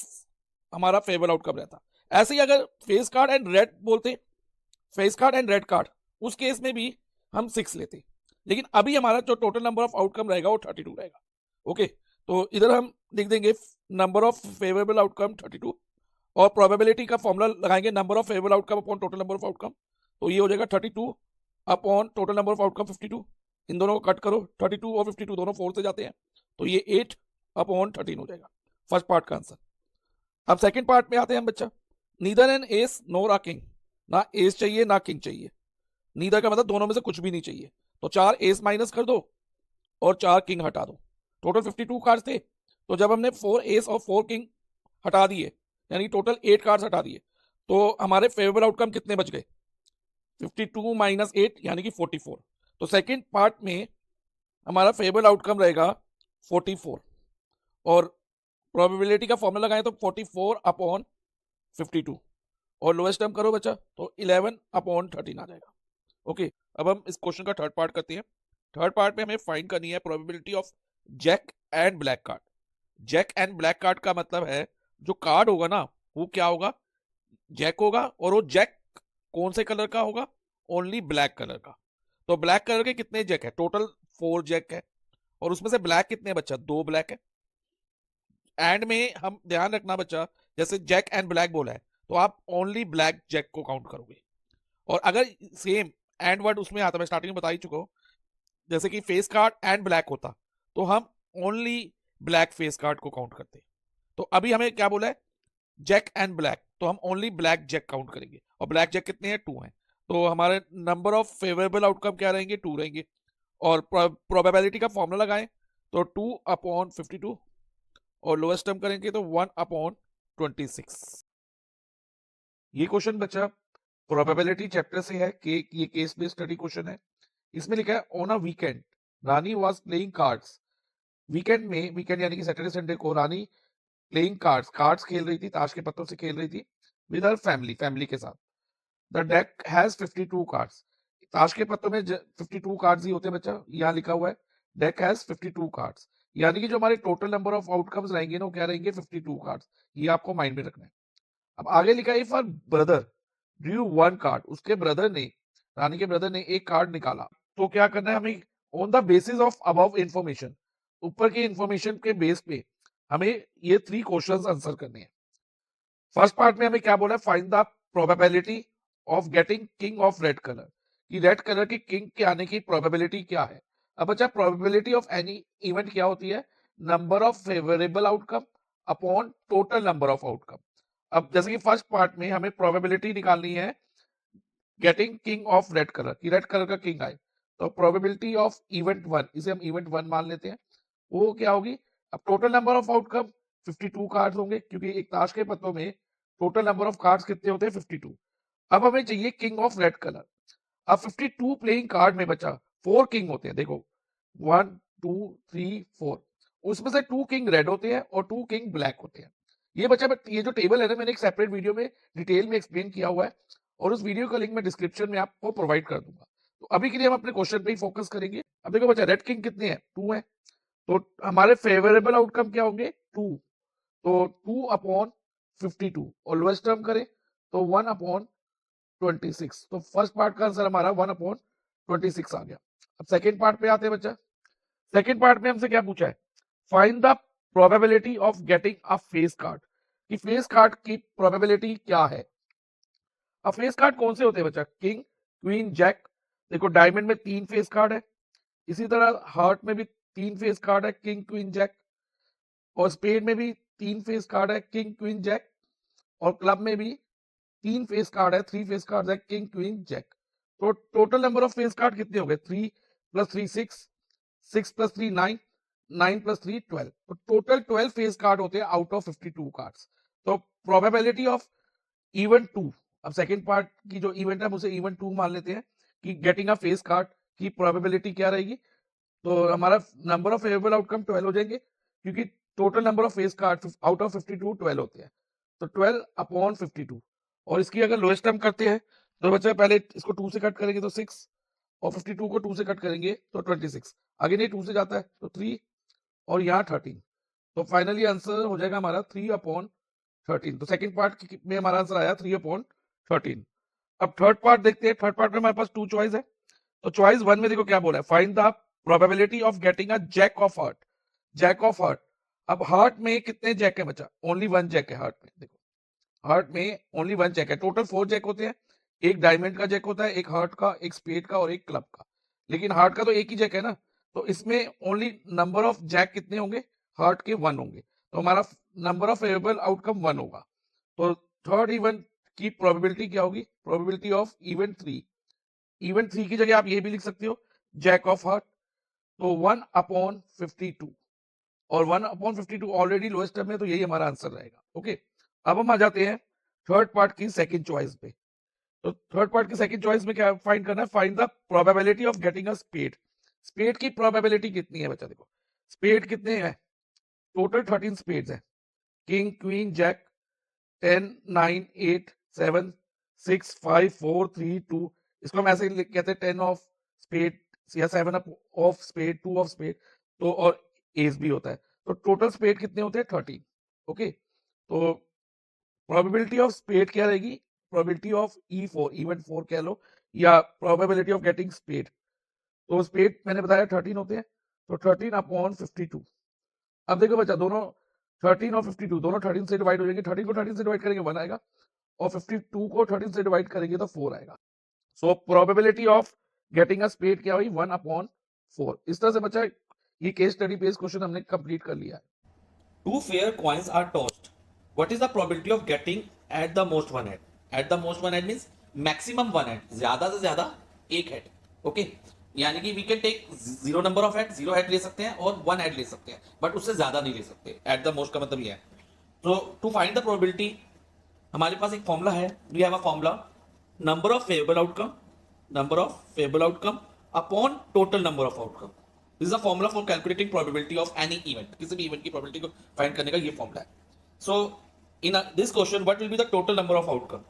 हमारा फेवरेबल आउटकम रहता। ऐसे ही अगर फेस कार्ड एंड रेड बोलते, face card and red card, उस केस में भी हम 6 लेते, लेकिन अभी हमारा जो टोटल नंबर ऑफ आउटकम रहेगा वो 32 रहेगा। ओके, तो इधर हम लिख देंगे नंबर ऑफ फेवरेबल आउटकम 32 और प्रोबेबिलिटी का फॉर्मूला लगाएंगे number of favourable outcome upon total number of outcome, तो ये हो जाएगा 32 upon total number of outcome 52। इन दोनों को कट करो, 32 और 52 दोनों 4 से जाते हैं, तो ये 8 अपॉन 13 हो जाएगा फर्स्ट पार्ट का आंसर। अब सेकंड पार्ट में आते हैं हम बच्चा, neither an ace nor a king, ना एस चाहिए ना किंग चाहिए, नीदर का मतलब दोनों में से कुछ भी नहीं चाहिए, तो 4 एस माइनस कर दो और 4 किंग हटा दो। टोटल 52 कार्ड्स थे, तो जब हमने 4 एस और 4 किंग हटा दिए, यानी टोटल 8 कार्ड्स हटा दिए, तो हमारे फेवरेबल आउटकम कितने बच गए, 52 माइनस 8 यानी कि 44। तो सेकंड पार्ट में हमारा फेवरेबल आउटकम रहेगा 44 और प्रोबेबिलिटी का फॉर्मूला लगाएं तो 44 अपॉन 52 और लोएस्ट टर्म करो बच्चा तो 11 अपॉन 13 आ जाएगा। ओके, अब हम इस क्वेश्चन का थर्ड पार्ट करते हैं। थर्ड पार्ट में हमें फाइंड करनी है probability of jack and black card. Jack and black card का मतलब है जो कार्ड होगा ना वो क्या होगा, जैक होगा, और वो जैक कौन से कलर का होगा, ओनली ब्लैक कलर का। तो ब्लैक कलर के कितने जैक है, टोटल 4 जैक है, और उसमें से ब्लैक कितने बच्चा, 2 ब्लैक है। एंड में हम ध्यान रखना बच्चा, जैसे जैक एंड ब्लैक बोला है तो आप ओनली ब्लैक जैक को काउंट करोगे, और अगर सेम एंड वर्ड उसमें आता, मैं स्टार्टिंग में बता ही चुका हूं, जैसे कि फेस कार्ड एंड ब्लैक होता तो हम ओनली ब्लैक फेस कार्ड को काउंट करते। तो अभी हमें क्या बोला है, जैक एंड ब्लैक, तो हम ओनली ब्लैक जैक काउंट करेंगे, और ब्लैक जैक कितने हैं, 2 हैं, तो हमारे नंबर ऑफ फेवरेबल आउटकम क्या रहेंगे, 2 रहेंगे। और प्रोबेबिलिटी का फॉर्मूला लगाएं तो 2 अपॉन 52 और लोएस्ट टर्म करेंगे तो 1 अपॉन 26। ये क्वेश्चन बच्चा प्रोबेबिलिटी चैप्टर से है कि ये केस बेस्ड स्टडी क्वेश्चन है। इसमें लिखा है on a weekend Rani was playing cards. Weekend में, वीकेंड यानी कि सैटरडे संडे को रानी प्लेइंग कार्ड्स खेल रही थी, ताश के पत्तों से खेल रही थी विद हर फैमिली के साथ। The deck has 52 cards. ताश के पत्तों में 52 कार्ड्स ही होते हैं बच्चा, यहाँ लिखा हुआ है डेक हैज 52 कार्ड्स, यानी कि जो हमारे टोटल नंबर ऑफ आउटकम्स रहेंगे ना वो क्या रहेंगे, 52 कार्ड्स। ये आपको माइंड में रखना है। अब आगे लिखा है if her brother Drew 1 card, उसके ब्रदर ने, रानी के ब्रदर ने एक कार्ड निकाला, तो क्या करना है हमें, on the basis of above information, ऊपर की इंफॉर्मेशन के बेस पे हमें ये 3 क्वेश्चंस आंसर करने हैं। फर्स्ट पार्ट में हमें क्या बोला है, find the probability of getting king of red colour, कि रेड कलर की किंग के आने की प्रोबेबिलिटी क्या है। अब बच्चा प्रोबेबिलिटी ऑफ एनी इवेंट क्या होती है, number of favourable outcome upon total number of outcome. अब जैसे कि फर्स्ट पार्ट में हमें प्रोबेबिलिटी निकालनी है getting king of red colour, कि रेड कलर का किंग आए, तो प्रोबेबिलिटी ऑफ इवेंट 1, इसे हम इवेंट 1 मान लेते हैं, वो क्या होगी। अब total number of outcome 52 cards होंगे, क्योंकि एक ताश के पत्तों में टोटल नंबर ऑफ कार्ड्स कितने होते हैं, 52। अब हमें चाहिए किंग ऑफ रेड कलर। अब 52 प्लेइंग कार्ड में बचा 4 किंग होते हैं, देखो 1 2 3 4, उसमें से 2 किंग रेड होते हैं और 2 किंग ब्लैक होते हैं। ये बच्चा, ये जो टेबल है ना, मैंने एक सेपरेट वीडियो में डिटेल में एक्सप्लेन किया हुआ है, और उस वीडियो का लिंक मैं डिस्क्रिप्शन में आपको प्रोवाइड कर दूंगा। तो अभी के लिए हम अपने क्वेश्चन पे ही फोकस करेंगे। अब देखो बच्चा, रेड किंग कितने हैं, 2 है, तो हमारे फेवरेबल आउटकम क्या होंगे, 2, तो 2 अपॉन 52 और लोएस्ट टर्म करें तो 1 अपॉन 26। तो फर्स्ट पार्ट का आंसर हमारा 1 अपॉन 26 आ गया। अब सेकेंड पार्ट पे आते हैं बच्चा। सेकेंड पार्ट में हमसे क्या पूछा है, find the probability of getting a face card, कि फेस कार्ड की प्रोबेबिलिटी क्या है। अब फेस कार्ड कौन से होते हैं बच्चा, किंग क्वीन जैक। देखो डायमंड में 3 फेस कार्ड है, इसी तरह हार्ट में भी 3 फेस कार्ड है, किंग क्वीन जैक, और स्पेड में भी 3 फेस कार्ड है, किंग क्वीन जैक, और क्लब में भी 3 फेस कार्ड है, 3 फेस कार्ड है, किंग क्वीन जैक। तो total number of face card कितने हो गए, 3 + 3 6, 6 + 3 9, 9 + 3 12, तो टोटल 12 फेस कार्ड होते हैं आउट ऑफ 52 कार्ड्स। तो प्रोबेबिलिटी ऑफ इवेंट 2, अब सेकंड पार्ट की जो इवेंट है उसे इवेंट 2 मान लेते हैं, कि गेटिंग अ फेस कार्ड की प्रोबेबिलिटी क्या रहेगी, तो हमारा नंबर ऑफ फेवरेबल आउटकम 12 हो जाएंगे, क्योंकि total number of face card out of 52 12 होते हैं, तो 12 अपॉन 52। और इसकी अगर लोएस्ट टर्म करते हैं तो बच्चा पहले इसको 2 से कट करेंगे तो 6, और 52 को 2 से कट करेंगे तो 26, अगेन ये 2 से जाता है तो 3, और यहाँ 13, तो फाइनली आंसर हो जाएगा हमारा 3 अपॉन 13। तो सेकंड पार्ट में हमारा आंसर आया 3/13। अब थर्ड पार्ट देखते हैं। थर्ड पार्ट में हमारे पास 2 चॉइस है। तो चॉइस 1 में देखो क्या बोला है, find the probability of getting a jack of heart. Jack of heart. अब हार्ट में कितने जैक है बच्चा? ओनली 1 जैक है हार्ट में। देखो हार्ट में ओनली 1 जैक है। टोटल 4 जैक होते हैं। एक डायमंड का जैक होता है, एक हार्ट का, एक स्पेड का और एक क्लब का। लेकिन हार्ट का तो एक ही जैक है ना, तो इसमें ओनली नंबर ऑफ जैक कितने होंगे? हार्ट के 1 होंगे। तो हमारा नंबर ऑफ फेवरेबल आउटकम 1 होगा। तो थर्ड इवेंट की प्रोबेबिलिटी क्या होगी? Probability of event 3। इवेंट 3 की जगह आप ये भी लिख सकते हो, जैक ऑफ हार्ट। तो 1/52 और 1/52 ऑलरेडी लोएस्ट टर्म है, तो यही हमारा आंसर रहेगा। ओके, अब हम आ जाते हैं थर्ड पार्ट की सेकंड चॉइस पे। तो थर्ड पार्ट की सेकंड चॉइस में क्या फाइंड करना है? Find the probability of getting a spade. Spade की प्रोबेबिलिटी कितनी है बच्चा? देखो स्पेड कितने हैं? टोटल 13 स्पेड्स हैं। King, queen, jack, 10, 9, 8, 7, 6, 5, 4, 3, 2। इसको हम ऐसे कहते हैं 10 ऑफ स्पेड या 7 ऑफ स्पेड, 2 ऑफ स्पेड। तो और एस भी होता है। तो टोटल स्पेड कितने होते हैं? 13। ओके, तो प्रोबेबिलिटी ऑफ स्पेड क्या रहेगी? प्रोबेबिलिटी ऑफ E4, इवेंट 4 कह लो, या प्रोबेबिलिटी ऑफ गेटिंग स्पेड। तो स्पेड मैंने बताया 13 होते हैं, तो 13/52। अब देखो बच्चा, दोनों 13 और 52 दोनों 13 से डिवाइड हो जाएंगे। 13 को 13 से डिवाइड करेंगे 1 आएगा, और 52 को 13 से डिवाइड करेंगे तो 4 आएगा। So probability of getting a spade क्या हुई? 1/4। इस तरह से बच्चा ये केस स्टडी बेस्ड क्वेश्चन हमने कंप्लीट कर लिया है। Two fair coins are tossed. What is the probability of getting at the most one head? At the most one head means maximum one head. ज्यादा से ज्यादा एक हेड. ओके, यानी कि we can take zero number of head, zero head ले सकते हैं और वन हेड ले सकते हैं, बट उससे ज्यादा नहीं ले सकते. एट द मोस्ट का मतलब ये है. तो टू फाइंड द प्रोबेबिलिटी हमारे पास एक फॉर्मूला है. We have a formula, number of favourable outcome upon total number of outcome. This is a formula for calculating probability of any event. किसी भी इवेंट की प्रोबेबिलिटी को फाइंड करने का ये फॉर्मूला है. So in this question what will be the total number of outcome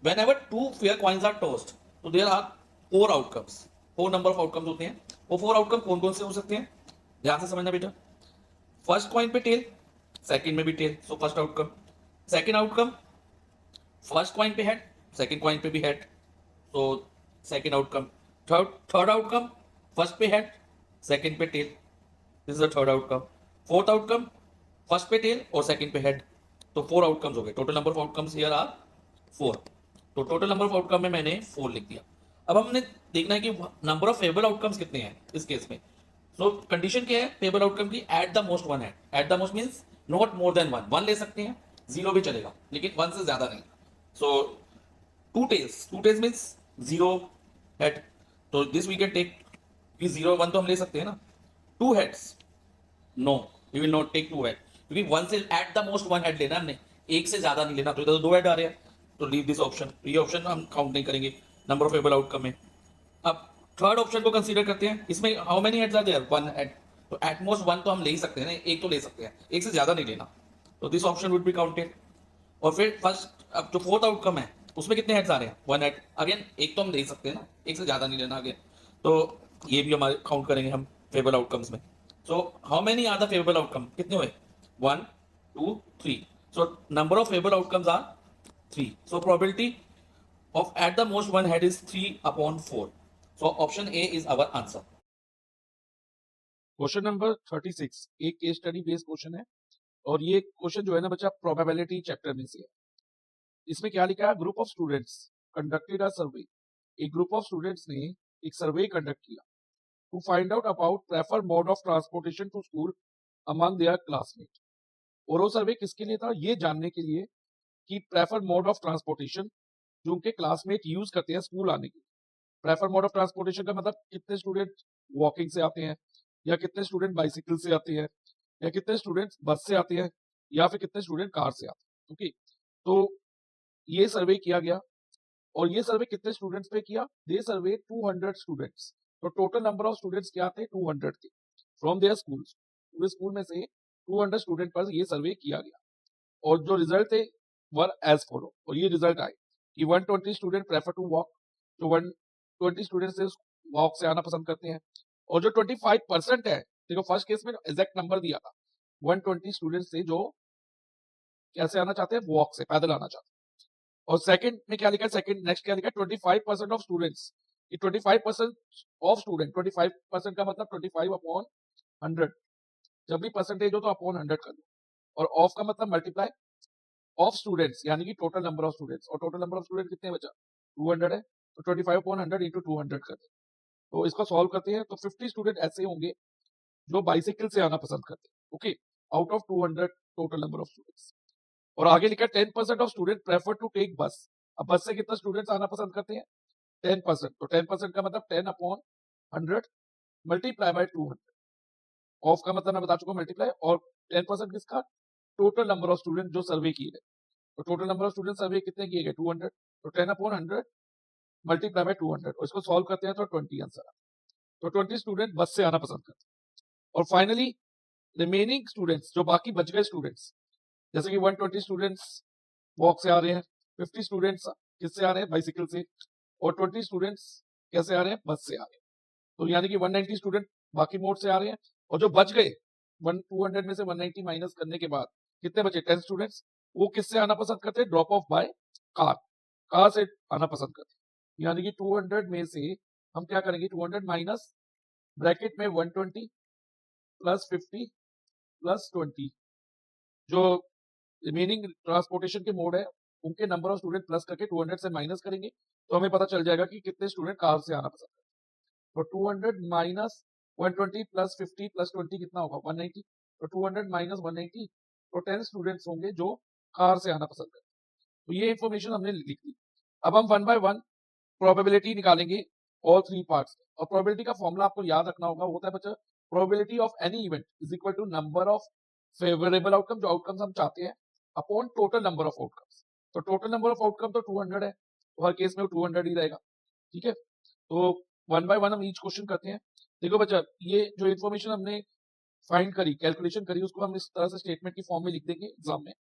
whenever two fair coins are tossed. तो there are four outcomes, four number of outcomes होते हैं. वो फोर आउटकम कौन कौन से हो सकते हैं? ध्यान से समझना बेटा. फर्स्ट कॉइन पे टेल, सेकंड में भी tail, so first outcome. Second outcome, first coin पे हेड, सेकंड कॉइन पे भी हेड, तो second outcome. Third outcome, first पे हेड, सेकंड पे tail, this is the third outcome. Fourth outcome, first पे टेल और सेकंड पे हेड. तो फोर आउटकम्स हो गए. Total number of outcomes here are four. तो टोटल नंबर ऑफ आउटकम में मैंने फोर लिख दिया. अब हमने देखना है कि नंबर ऑफ फेवरेबल आउटकम्स कितने हैं इस केस में. सो कंडीशन क्या है फेवरेबल आउटकम की? एट द मोस्ट वन है. Eight the most means not more than one. One ले सकते हैं, जीरो भी चलेगा, लेकिन वन से ज्यादा नहीं. So two tails means zero head. तो दिस वी कैन टेक कि जीरो वन तो हम ले सकते हैं ना. Two heads, no, we will not take two head, क्योंकि वन से at the most one head लेना हमने, एक से ज्यादा नहीं लेना. तो इधर दो हेड आ रहे हैं, तो लीव दिस ऑप्शन. ये ऑप्शन हम काउंट नहीं करेंगे नंबर ऑफ फेवरेबल आउटकम में. अब थर्ड ऑप्शन को कंसीडर करते हैं. इसमें how many heads are there? One head. तो एट मोस्ट वन तो हम ले ही सकते हैं ना, एक तो ले सकते हैं, एक से ज्यादा नहीं लेना. तो this option would be counted. और फिर फर्स्ट, अब जो फोर्थ आउटकम है उसमें कितने हेड्स आ रहे हैं? One head. अगेन एक तो हम ले सकते हैं ना, एक से ज्यादा नहीं लेना अगेन. तो ये भी हमारे काउंट करेंगे हम फेवरेबल आउटकम्स में. So how many are the favourable outcome? कितने हुए? 1, 2, 3. So number of favourable outcomes are 3. So probability of at the most one head is 3/4. So option A is our answer. Question number 36 एक case study based question है, और ये question जो है ना बच्चा प्रोबेबिलिटी चैप्टर में से है. इसमें क्या लिखा है? Group of students conducted a survey. एक ग्रुप ऑफ स्टूडेंट्स ने एक सर्वे कंडक्ट किया to find out about prefer mode of transportation to school among their classmate. और वो सर्वे किसके लिए था? ये जानने के लिए कि प्रेफर मोड ऑफ ट्रांसपोर्टेशन जो उनके क्लासमेट यूज करते हैं स्कूल आने के लिए. प्रेफर मोड ऑफ ट्रांसपोर्टेशन का मतलब कितने स्टूडेंट वॉकिंग से आते हैं, या कितने स्टूडेंट बाइसिकल से आते हैं, या कितने स्टूडेंट बस से आते हैं, या फिर कितने स्टूडेंट कार से आते हैं. ओके, तो ये सर्वे किया गया, और ये सर्वे कितने स्टूडेंट्स पे किया? दे सर्वे 200 स्टूडेंट्स. तो टोटल नंबर ऑफ स्टूडेंट्स क्या थे? 200 थे. फ्रॉम देयर स्कूल, पूरे स्कूल में से 200 स्टूडेंट पर ये सर्वे किया गया, और जो रिजल्ट थे वर एज फॉलो. और ये रिजल्ट आए कि 120 स्टूडेंट प्रेफर टू वॉक. तो 120 स्टूडेंट से वॉक से आना पसंद करते हैं. और जो 25% है, देखो फर्स्ट केस में एग्जैक्ट नंबर दिया था, 120 स्टूडेंट से जो कैसे आना चाहते हैं, वॉक से, पैदल आना चाहते हैं। और सेकंड में क्या लिखा है, सेकंड नेक्स्ट क्या लिखा है, 25% ऑफ स्टूडेंट्स, ये 25% ऑफ स्टूडेंट, 25% का मतलब 25/100, जब भी परसेंटेज हो तो अपॉन 100 कर दो, और ऑफ का मतलब मल्टीप्लाई ऑफ स्टूडेंट्स, यानी कि टोटल नंबर ऑफ स्टूडेंट्स, और टोटल नंबर ऑफ स्टूडेंट कितने बचा, 200 है, तो 25/100 इंटू 200 करते हैं। तो इसको सॉल्व करते हैं तो 50 स्टूडेंट ऐसे होंगे जो बाइसिकल से आना पसंद करते हैं, okay, out of 200 total number of students. और आगे लिखा है 10% ऑफ student prefer to take bus. अब बस से कितना स्टूडेंट्स आना पसंद करते हैं, 10%, तो 10% का मतलब 10/100 मल्टीप्लाई बाय 200, ऑफ का मतलब मैं बता चुका हूं मल्टीप्लाई, और 10% किसका, टोटल नंबर ऑफ स्टूडेंट जो सर्वे किए गए, तो टोटल नंबर ऑफ स्टूडेंट सर्वे कितने किए गए, 200, तो 10/100 मल्टीप्लाई बाय 200, और इसको सॉल्व करते हैं तो 20 आंसर आता है। तो 20 स्टूडेंट बस से आना पसंद करते हैं। और फाइनली रिमेनिंग स्टूडेंट्स, जो बाकी बच गए स्टूडेंट्स, जैसे कि 120 स्टूडेंट्स वॉक से आ रहे हैं, 50 स्टूडेंट्स किससे आ रहे हैं, बाइसिकल से, और 20 स्टूडेंट्स कैसे आ रहे हैं, बस से आ रहे हैं। तो यानी कि 190 स्टूडेंट बाकी मोड से आ रहे हैं, और जो बच गए 200 में से 190 माइनस करने के बाद कितने बचे, 10 स्टूडेंट्स, वो किससे आना पसंद करते हैं, drop off by car, car से आना पसंद करते हैं। यानी कि 200 में से हम क्या करेंगे, 200 माइनस ब्रैकेट में 120 प्लस 50 प्लस 20, जो रिमेनिंग ट्रांसपोर्टेशन के मोड है उनके नंबर ऑफ स्टूडेंट प्लस करके 200 से माइनस करेंगे, तो हमें पता चल जाएगा कि कितने स्टूडेंट कार से आना पसंद करते हैं। तो 200 माइनस 120 प्लस 50 प्लस 20 कितना होगा, 190, तो 200 माइनस 190, तो 10 स्टूडेंट्स होंगे जो कार से आना पसंद करते हैं। तो ये इंफॉर्मेशन हमने लिख दी। अब हम 1 बाय 1 प्रोबेबिलिटी निकालेंगे ऑल 3 पार्ट्स, और प्रोबेबिलिटी का फॉर्मूला आपको याद रखना होगा, होता है बच्चा probability of any event is equal to number of favourable outcome, जो आउटकम्स हम चाहते हैं, upon total number of outcomes. तो टोटल नंबर ऑफ आउटकम तो 200 है, तो हर केस में 200 ही रहेगा, ठीक है। तो 1 बाय 1 हम ईच क्वेश्चन करते हैं। देखो बच्चा, ये जो इन्फॉर्मेशन हमने फाइंड करी, कैलकुलेशन करी, उसको हम इस तरह से स्टेटमेंट की फॉर्म में लिख देंगे एग्जाम में,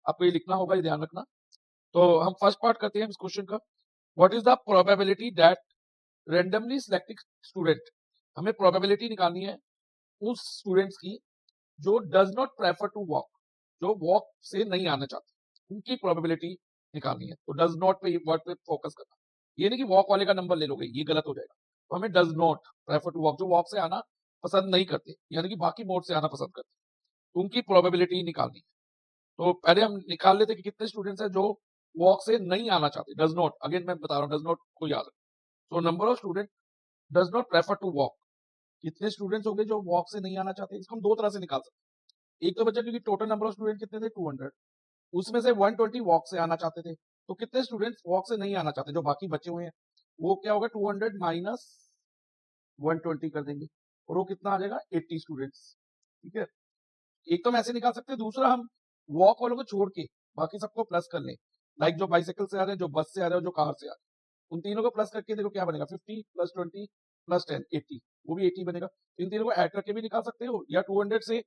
आपको ये लिखना होगा, ये ध्यान रखना। तो हम फर्स्ट पार्ट करते हैं इस क्वेश्चन का, what is the probability that randomly selected student, हमें प्रोबेबिलिटी निकालनी है उस स्टूडेंट्स की जो does not prefer to walk, जो वॉक से नहीं आना चाहते, उनकी प्रोबेबिलिटी निकालनी है। तो डज नॉट पे वर्ड पे फोकस करना, ये नहीं कि वॉक वाले का नंबर ले लोगे, ये गलत हो जाएगा। तो हमें does not prefer to walk, जो वॉक से आना पसंद नहीं करते, यानी कि बाकी मोड से आना पसंद करते, तो उनकी प्रोबेबिलिटी निकालनी है। तो पहले हम निकाल लेते कि कितने स्टूडेंट्स हैं जो वॉक से नहीं आना चाहते, डज नॉट, अगेन मैं बता रहा हूँ, डज नॉट को याद रखें। तो number of student does not prefer to walk, कितने स्टूडेंट्स होंगे जो वॉक से नहीं आना चाहते, इसको हम दो तरह से निकाल सकते हैं। एक तो बच्चा, क्योंकि टोटल नंबर ऑफ स्टूडेंट कितने थे, 200, उसमें से 120 वॉक से आना चाहते थे, तो कितने स्टूडेंट्स वॉक से नहीं आना चाहते, जो बाकी बचे हुए हैं, वो क्या होगा, 200 माइनस 120 कर देंगे, और वो कितना आ जाएगा, 80 स्टूडेंट्स, ठीक है। एक तो हम ऐसे निकाल सकते हैं, दूसरा हम वॉक वालों को छोड़ के बाकी सबको प्लस कर लें, लाइक जो बाइसाइकिल से आ रहे हैं, जो बस से आ रहे हैं, जो कार से आ रहे हैं, उन तीनों को प्लस करके देखो क्या बनेगा, 50 प्लस 20 प्लस 10 80, वो भी 80 बनेगा। तो इन तीनों को ऐड करके भी निकाल सकते हो, या 200 से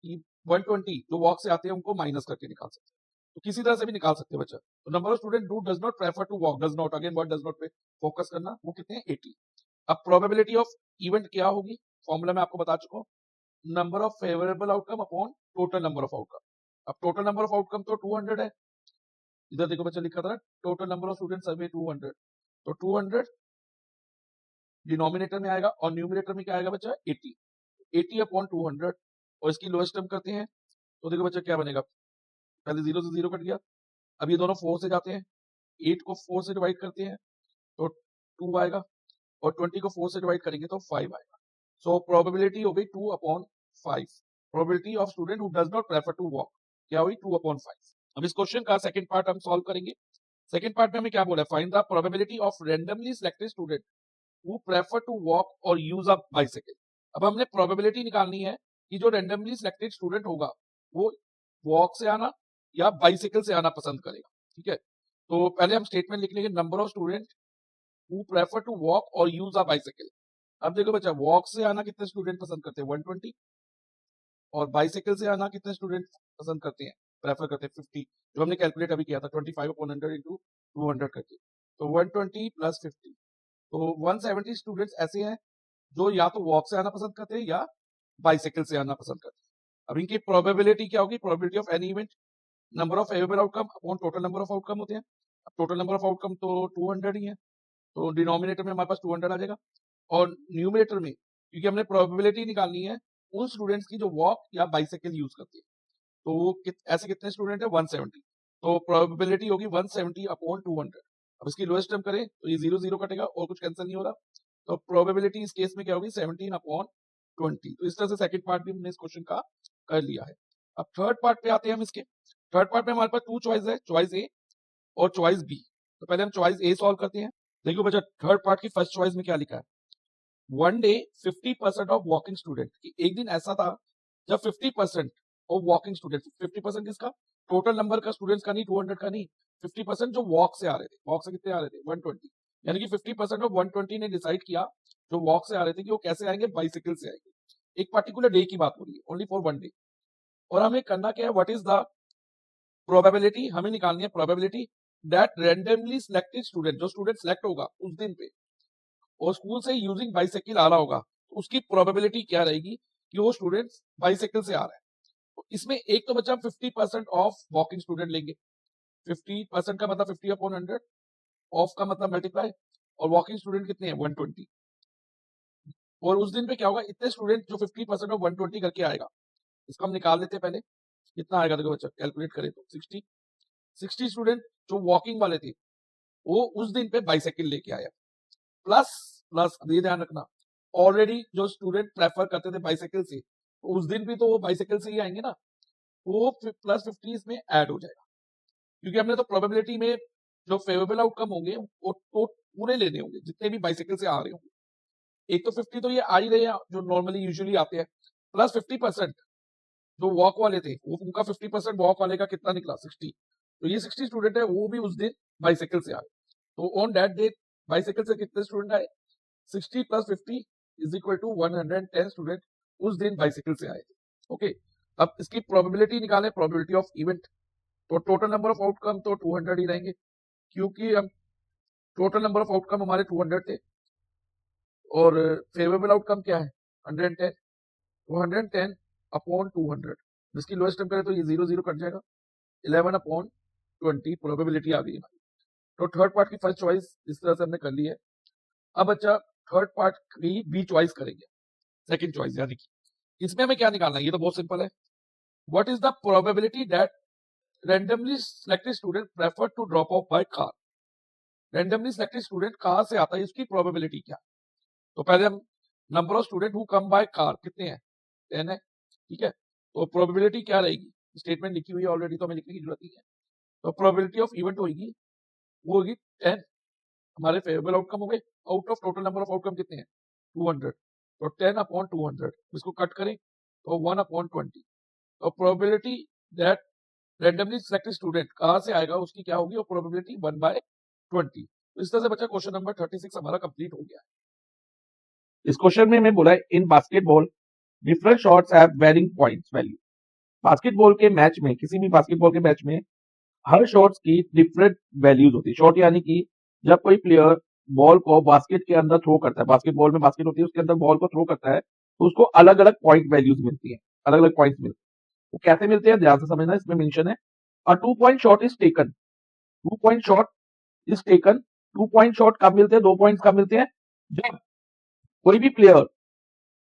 120 जो वॉक से आते हैं उनको माइनस करके निकाल सकते हैं, तो किसी तरह से भी निकाल सकते हैं बच्चा। तो number of student do does not prefer to walk, does not, again word does not पे फोकस करना, वो कितने हैं, 80। अब प्रोबेबिलिटी ऑफ इवेंट क्या होगी, फॉर्मूला मैं आपको बता चुका हूँ, number of favourable outcome upon total number of outcome. अब टोटल नंबर ऑफ आउटकम तो 200 है, इधर देखो बच्चा लिखा था टोटल नंबर ऑफ स्टूडेंट सर्वे 200, तो 200 डिनोमिनेटर में आएगा, और न्यूमिनेटर में क्या आएगा बच्चा, 80, 80 अपॉन 200, और इसकी लोएस्ट टर्म करते हैं, तो देखो बच्चा क्या बनेगा, पहले 0 से 0 कट गया, अब ये दोनों 4 से जाते हैं, 8 को 4 से डिवाइड करते हैं तो 2 आएगा, और 20 को 4 से डिवाइड करेंगे तो 5 आएगा। सो प्रोबेबिलिटी हो गई 2/5, probability of student who does not prefer to walk क्या हुई, 2/5। अब इस क्वेश्चन का सेकंड पार्ट हम सॉल्व करेंगे। सेकंड पार्ट में हमें क्या बोला है, find the probability of randomly selected student who prefer to walk और यूज अ बाइसाइकिल। अब हमने प्रोबेबिलिटी निकालनी है कि जो रैंडमली सिलेक्टेड स्टूडेंट होगा वो वॉक से आना या बाइसाइकिल से आना पसंद करेगा, ठीक है। तो पहले हम स्टेटमेंट लिख लेंगे, number of student who prefer to walk और यूज अ बाइसाइकिल। अब देखो बच्चा, वॉक से आना कितने स्टूडेंट पसंद करते हैं, 120, और बाइसाइकिल से आना कितने स्टूडेंट पसंद करते हैं, प्रेफर करते हैं 50, जो हमने कैलकुलेट अभी किया था 25/100 इंटू 200 करके, तो 120 प्लस 50, तो 170 स्टूडेंट्स ऐसे हैं जो या तो वॉक से आना पसंद करते हैं या बाइसाइकिल से आना पसंद करते हैं। अब इनकी प्रोबेबिलिटी क्या होगी, probability of any event number of favourable outcome upon total number of outcome होते हैं। अब टोटल नंबर ऑफ आउटकम तो 200 ही है, तो डिनोमिनेटर में हमारे पास 200 आ जाएगा, और न्यूमिनेटर में क्योंकि हमने प्रोबेबिलिटी निकालनी है उन स्टूडेंट्स की जो वॉक या बाइसाइकिल यूज करते हैं, तो वो ऐसे कितने स्टूडेंट है 170, तो प्रोबेबिलिटी होगी 170 अपॉन 200। अब इसकी लोएस्ट टर्म करें तो ये 0 0 कटेगा और कुछ कैंसिल नहीं हो रहा, तो प्रोबेबिलिटी इस केस में क्या होगी 17 अपॉन 20। तो इस तरह से सेकंड पार्ट भी हमने इस क्वेश्चन का कर लिया है। अब थर्ड पार्ट पे आते हैं हम इसके। थर्ड पार्ट में हमारे पास 2 चॉइस है, चॉइस ए और चॉइस बी। तो पहले हम चॉइस ए सॉल्व करते हैं। देखो बच्चा थर्ड पार्ट की फर्स्ट चॉइस में क्या लिखा है, one day 50% of walking student. एक दिन ऐसा था जब 50% ऑफ वॉकिंग स्टूडेंट, 50% किसका, टोटल नंबर का स्टूडेंट्स का नहीं, 200 का नहीं, 50% जो वॉक से आ रहे थे। वॉक से कितने आ रहे थे 120, यानी कि 50% ऑफ 120 ने डिसाइड किया जो वॉक से आ रहे थे कि वो कैसे आएंगे, बाइसिकल से आएंगे। एक पर्टिकुलर डे की बात हो रही है, ओनली फॉर वन डे। और हमें करना क्या है, व्हाट इज द प्रोबेबिलिटी, हमें निकालनी है probability that randomly selected student, जो स्टूडेंट सिलेक्ट होगा उस दिन पे और स्कूल से यूजिंग बाइसाइकिल आ रहा होगा, तो उसकी प्रोबेबिलिटी क्या रहेगी कि वो स्टूडेंट बाइसाइकिल से आ रहा है। तो इसमें एक तो बच्चा 50% ऑफ वॉकिंग स्टूडेंट लेंगे, 50% का मतलब 50 अपॉन 100, ऑफ का मतलब मल्टीप्लाई, और वॉकिंग स्टूडेंट कितने हैं 120। और उस दिन पे क्या होगा, इतने स्टूडेंट जो 50% ऑफ 120 करके आएगा, इसको हम निकाल लेते हैं पहले कितना आएगा। देखो बच्चा कैलकुलेट करें तो 60 स्टूडेंट जो वॉकिंग वाले थे वो उस दिन पे बाइसाइकिल लेके आया, प्लस प्लस ये ध्यान रखना ऑलरेडी जो स्टूडेंट प्रेफर करते थे बाइसाइकिल से, तो उस दिन भी तो वो बाइसाइकिल से ही आएंगे ना, वो प्लस 50 इसमें ऐड हो जाएगा, क्योंकि हमने तो प्रोबेबिलिटी में जो फेवरेबल आउटकम होंगे वो तो पूरे लेने होंगे जितने भी बाइसाइकिल से आ रहे होंगे। एक तो 50 तो ये आ ही रहे हैं जो नॉर्मली यूजुअली आते हैं, प्लस 50% जो वॉक वाले थे वो उनका 50% वॉक वाले का कितना निकला 60, तो ये 60 स्टूडेंट है वो भी उस दिन बाइसाइकिल से आए। तो ऑन दैट डे बाइसाइकिल से कितने स्टूडेंट आए, 60 plus 50 is equal to 110 student उस दिन बाइसाइकिल से आए थे। ओके, अब इसकी प्रोबेबिलिटी निकालें, प्रोबेबिलिटी ऑफ इवेंट। तो टोटल नंबर ऑफ आउटकम तो 200 ही रहेंगे, क्योंकि हम टोटल नंबर ऑफ आउटकम हमारे 200 थे और फेवरेबल आउटकम क्या है 110, तो 110 अपॉन 200, जिसकी लोएस्ट टर्म करें तो ये 0 0 कट जाएगा, 11 अपॉन 20 प्रोबेबिलिटी आ गई हमारी। तो थर्ड पार्ट की फर्स्ट चॉइस इस तरह से हमने कर ली है। अब अच्छा थर्ड पार्ट की बी चॉइस करेंगे, सेकंड चॉइस, यानी कि इसमें हमें क्या निकालना है, ये तो बहुत सिंपल है। What is the probability that randomly selected student prefer to drop off by car. Randomly selected student car से आता है, इसकी प्रोबेबिलिटी क्या। तो पहले हम number of student who come by car कितने हैं, 10 है, ठीक है। तो प्रोबेबिलिटी क्या रहेगी, स्टेटमेंट लिखी हुई है ऑलरेडी तो हमें लिखने की जरूरत नहीं है। तो प्रोबेबिलिटी ऑफ इवेंट होगी वो होगी 10, हमारे फेवरेबल आउटकम हो गए, out of total number of outcome कितने हैं 200, तो 10 अपॉन 200, इसको कट करें तो 1 अपॉन 20। तो probability that randomly selected student कहां से आएगा उसकी क्या होगी, और प्रोबेबिलिटी 1/20। तो इस तरह से बच्चा क्वेश्चन नंबर 36 हमारा कंप्लीट हो गया है। इस क्वेश्चन में हमें बोला है in basketball different shots have varying points value. Basketball के मैच में, किसी भी बास्केटबॉल के मैच में हर शॉट्स की डिफरेंट वैल्यूज होती है। शॉट यानी कि जब कोई प्लेयर बॉल को बास्केट के अंदर थ्रो करता है, बास्केटबॉल में बास्केट होती है उसके अंदर बॉल को थ्रो करता है, तो उसको अलग अलग पॉइंट वैल्यूज मिलती है, अलग अलग पॉइंट्स मिलते हैं। वो कैसे मिलते हैं ध्यान से समझना, इसमें मेंशन है अ 2 point shot is taken, 2 point shot is taken. 2 point shot कब मिलते हैं, 2 पॉइंट्स कब मिलते हैं, जब कोई भी प्लेयर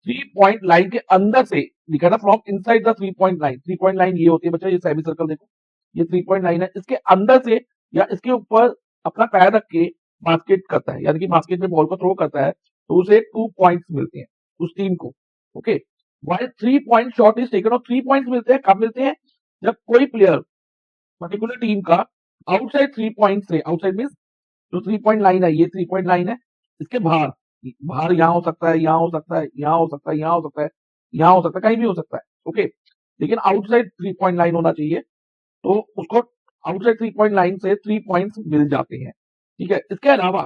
3 पॉइंट लाइन के अंदर से, लिखा ना from inside the 3 point line. 3 point line ये होती है बच्चा, ये सेमी सर्कल देखो, ये 3 पॉइंट लाइन है, इसके अंदर से या इसके ऊपर अपना पैर रख के बास्केट करता है, यानी कि बास्केट में बॉल को थ्रो करता है, तो उसे 2 पॉइंट्स मिलते हैं उस टीम को। Okay, while 3 point shot is taken, और 3 पॉइंट्स मिलते हैं कब मिलते हैं, जब कोई प्लेयर पर्टिकुलर टीम का आउटसाइड 3 पॉइंट से, आउटसाइड मींस जो 3 पॉइंट लाइन है, ये 3 पॉइंट लाइन है, इसके बाहर, बाहर यहाँ हो सकता है, यहाँ हो सकता है, यहाँ हो सकता है, यहाँ हो सकता है, यहाँ हो सकता है, कहीं भी हो सकता है। ओके, लेकिन आउटसाइड 3 पॉइंट लाइन होना चाहिए, तो उसको आउटसाइड 3 पॉइंट लाइन से 3 पॉइंट्स मिल जाते हैं, ठीक है। इसके अलावा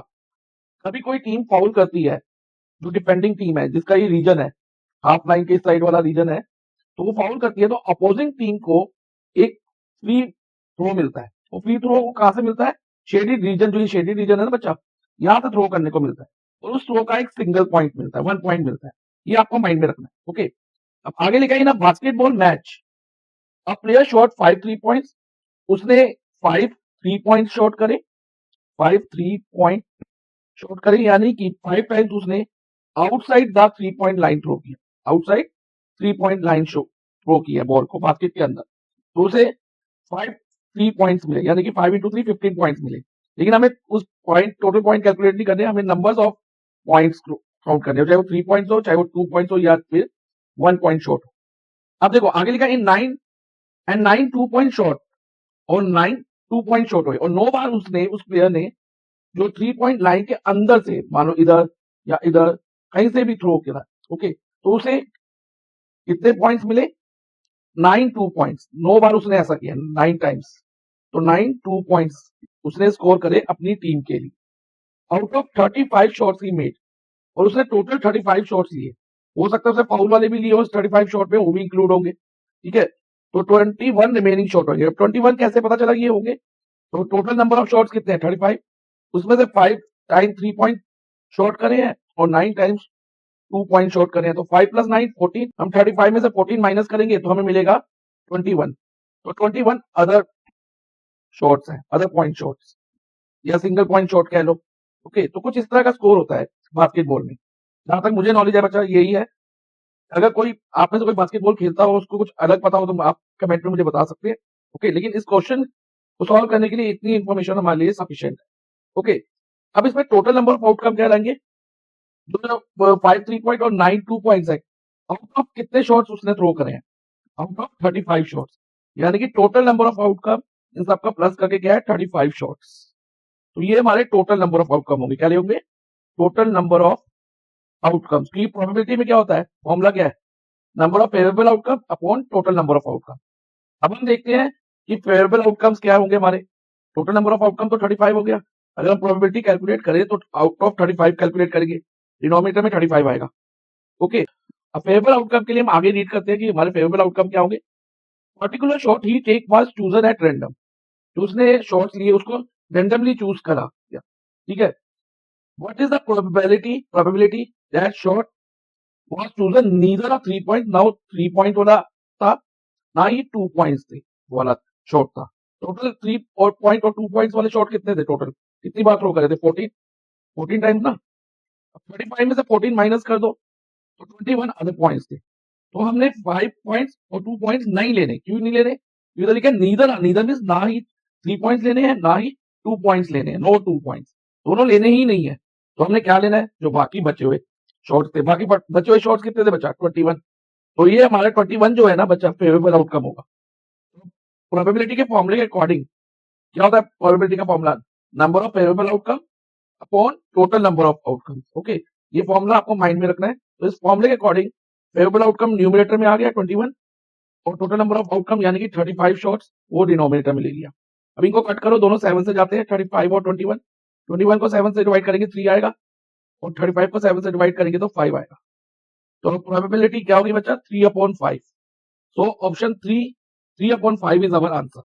कभी कोई टीम फाउल करती है, जो डिफेंडिंग टीम है जिसका ये रीजन है, हाफ लाइन के साइड वाला रीजन है, तो वो फाउल करती है, तो अपोजिंग टीम को एक फ्री थ्रो मिलता है। वो फ्री थ्रो कहां से मिलता है, शेडेड रीजन, जो ये शेडेड रीजन है ना बच्चा, यहां से थ्रो करने को मिलता है, और उस थ्रो का एक सिंगल पॉइंट मिलता है, 1 पॉइंट मिलता है। ये आपको माइंड में रखना है। ओके, अब आगे लिखा है ना basketball match, a player shot 5 3 points उसने 5 3 पॉइंट शॉट करे, 5 3 पॉइंट शॉट करे, यानी कि 5 टाइम्स उसने outside the 3 point line throw किया, आउटसाइड 3 पॉइंट लाइन थ्रो किया बॉल को बास्केट के अंदर, तो उसे 5 3 पॉइंट्स मिले, यानी कि 5 into 3 15 पॉइंट्स मिले। लेकिन हमें उस पॉइंट टोटल पॉइंट कैलकुलेट नहीं करने, हमें नंबर्स ऑफ पॉइंट्स काउंट करने, चाहे वो 3 पॉइंट्स हो, चाहे वो 2 पॉइंट्स हो, या फिर 1 पॉइंट शॉट हो। अब देखो आगे लिखा इन 9 and 9 2 पॉइंट शॉट, और 9 2 पॉइंट शॉट हुए, और 9 बार उसने उस प्लेयर ने जो 3 पॉइंट लाइन के अंदर से, मानो इधर या इधर कहीं से भी थ्रो किया, ओके, तो उसे कितने पॉइंट्स मिले? 9 2 पॉइंट्स। 9 बार उसने ऐसा किया, 9 टाइम्स, तो 9 2 पॉइंट्स उसने स्कोर करे अपनी टीम के लिए out of 35 shots he made, और उसने टोटल 35 शॉट्स लिए। हो सकता है उसे फाउल वाले भी लिए हो 35 शॉट में, वो भी इंक्लूड होंगे, ठीक है। तो 21 रिमेनिंग शॉट होंगे। 21 कैसे पता चला ये होंगे? तो टोटल नंबर ऑफ शॉट्स कितने हैं? 35, उसमें से 5 टाइम 3 पॉइंट शॉट करे हैं और 9 टाइम्स 2 पॉइंट शॉट करे हैं, तो 5 + 9 14। हम 35 में से 14 माइनस करेंगे तो हमें मिलेगा 21। तो 21 अदर शॉट्स हैं, अदर पॉइंट शॉट्स, या सिंगल पॉइंट शॉट कह लो, ओके। तो कुछ इस तरह का स्कोर होता है बास्केटबॉल में, जहां तक मुझे नॉलेज है बच्चा यही है। अगर कोई आप में से कोई बास्केटबॉल खेलता हो, उसको कुछ अलग पता हो, तो आप कमेंट में मुझे बता सकते हैं, ओके। लेकिन इस क्वेश्चन को सॉल्व करने के लिए इतनी इन्फॉर्मेशन हमारे लिए सफिशिएंट है, ओके। अब इसमें टोटल नंबर ऑफ आउटकम क्या रहेंगे? जो 5 3 पॉइंट और 9 2 पॉइंट्स है, आउट ऑफ कितने शॉट्स उसने थ्रो करे हैं? आउट ऑफ 35 शॉट्स, यानी कि total number of outcome in सबका प्लस करके क्या है? 35 शॉट्स। तो ये हमारे टोटल नंबर ऑफ आउटकम होंगे। क्या होंगे? टोटल नंबर ऑफ आउटकम्स की प्रोबेबिलिटी में क्या होता है? फॉर्मूला क्या है? Number of favourable outcome upon total number of outcome. अब हम देखते हैं कि फेवरेबल आउटकम्स क्या होंगे हमारे। टोटल नंबर ऑफ आउटकम तो 35 हो गया। अगर हम प्रोबेबिलिटी कैलकुलेट करें तो आउट ऑफ 35 कैलकुलेट करेंगे, डिनोमिनेटर में 35 आएगा, ओके। अब फेवरेबल आउटकम के लिए हम आगे रीड करते हैं कि हमारे फेवरेबल आउटकम क्या होंगे। Particular shot he take was chosen at random, तो उसने शॉट्स लिए, उसको रैंडमली चूज करा, ठीक है। What is the probability that shot was chosen neither a 3 point, now 3 point वाला था, ना ही 2 पॉइंट्स थे वाला शॉट था। टोटल 3 और पॉइंट और 2 पॉइंट्स वाले शॉट कितने थे? टोटल कितनी बार थ्रो करे थे? 14 टाइम्स ना। 35 में से 14 माइनस कर दो तो 21 अदर पॉइंट्स थे। तो हमने 5 पॉइंट्स और 2 पॉइंट्स नहीं लेने। क्यों नहीं लेने? इधर लिखा नीदर, नीदर मींस ना ही 3 पॉइंट्स लेने हैं, ना ही 2 पॉइंट्स लेने हैं, नो 2 पॉइंट्स, दोनों लेने ही नहीं है। तो हमने क्या लेना है? जो बाकी बचे हुए शॉट्स थे, बाकी बचे हुए शॉट्स कितने थे बच्चा? 21। तो ये हमारा 21 जो है ना बच्चा, फेवरेबल आउटकम होगा। प्रोबेबिलिटी के फॉर्मूले के अकॉर्डिंग क्या होता है? प्रोबेबिलिटी का formula number of favourable outcome upon total number of outcome, okay. ये फॉर्मूला आपको माइंड में रखना है। तो इस फॉर्मूले के अकॉर्डिंग फेवरेबल आउटकम न्यूमरेटर में आ गया 21, और टोटल नंबर ऑफ आउटकम यानी कि 35 शॉट्स वो डिनोमिनेटर में ले लिया। अब इनको कट करो, दोनों 7 से जाते हैं, 35 और 21। 21 को 7 से डिवाइड करेंगे 3 आएगा, और 35 को 7 से डिवाइड करेंगे तो 5 आएगा। तो प्रोबेबिलिटी क्या होगी बच्चा? 3/5। So option 3 3/5 is our answer.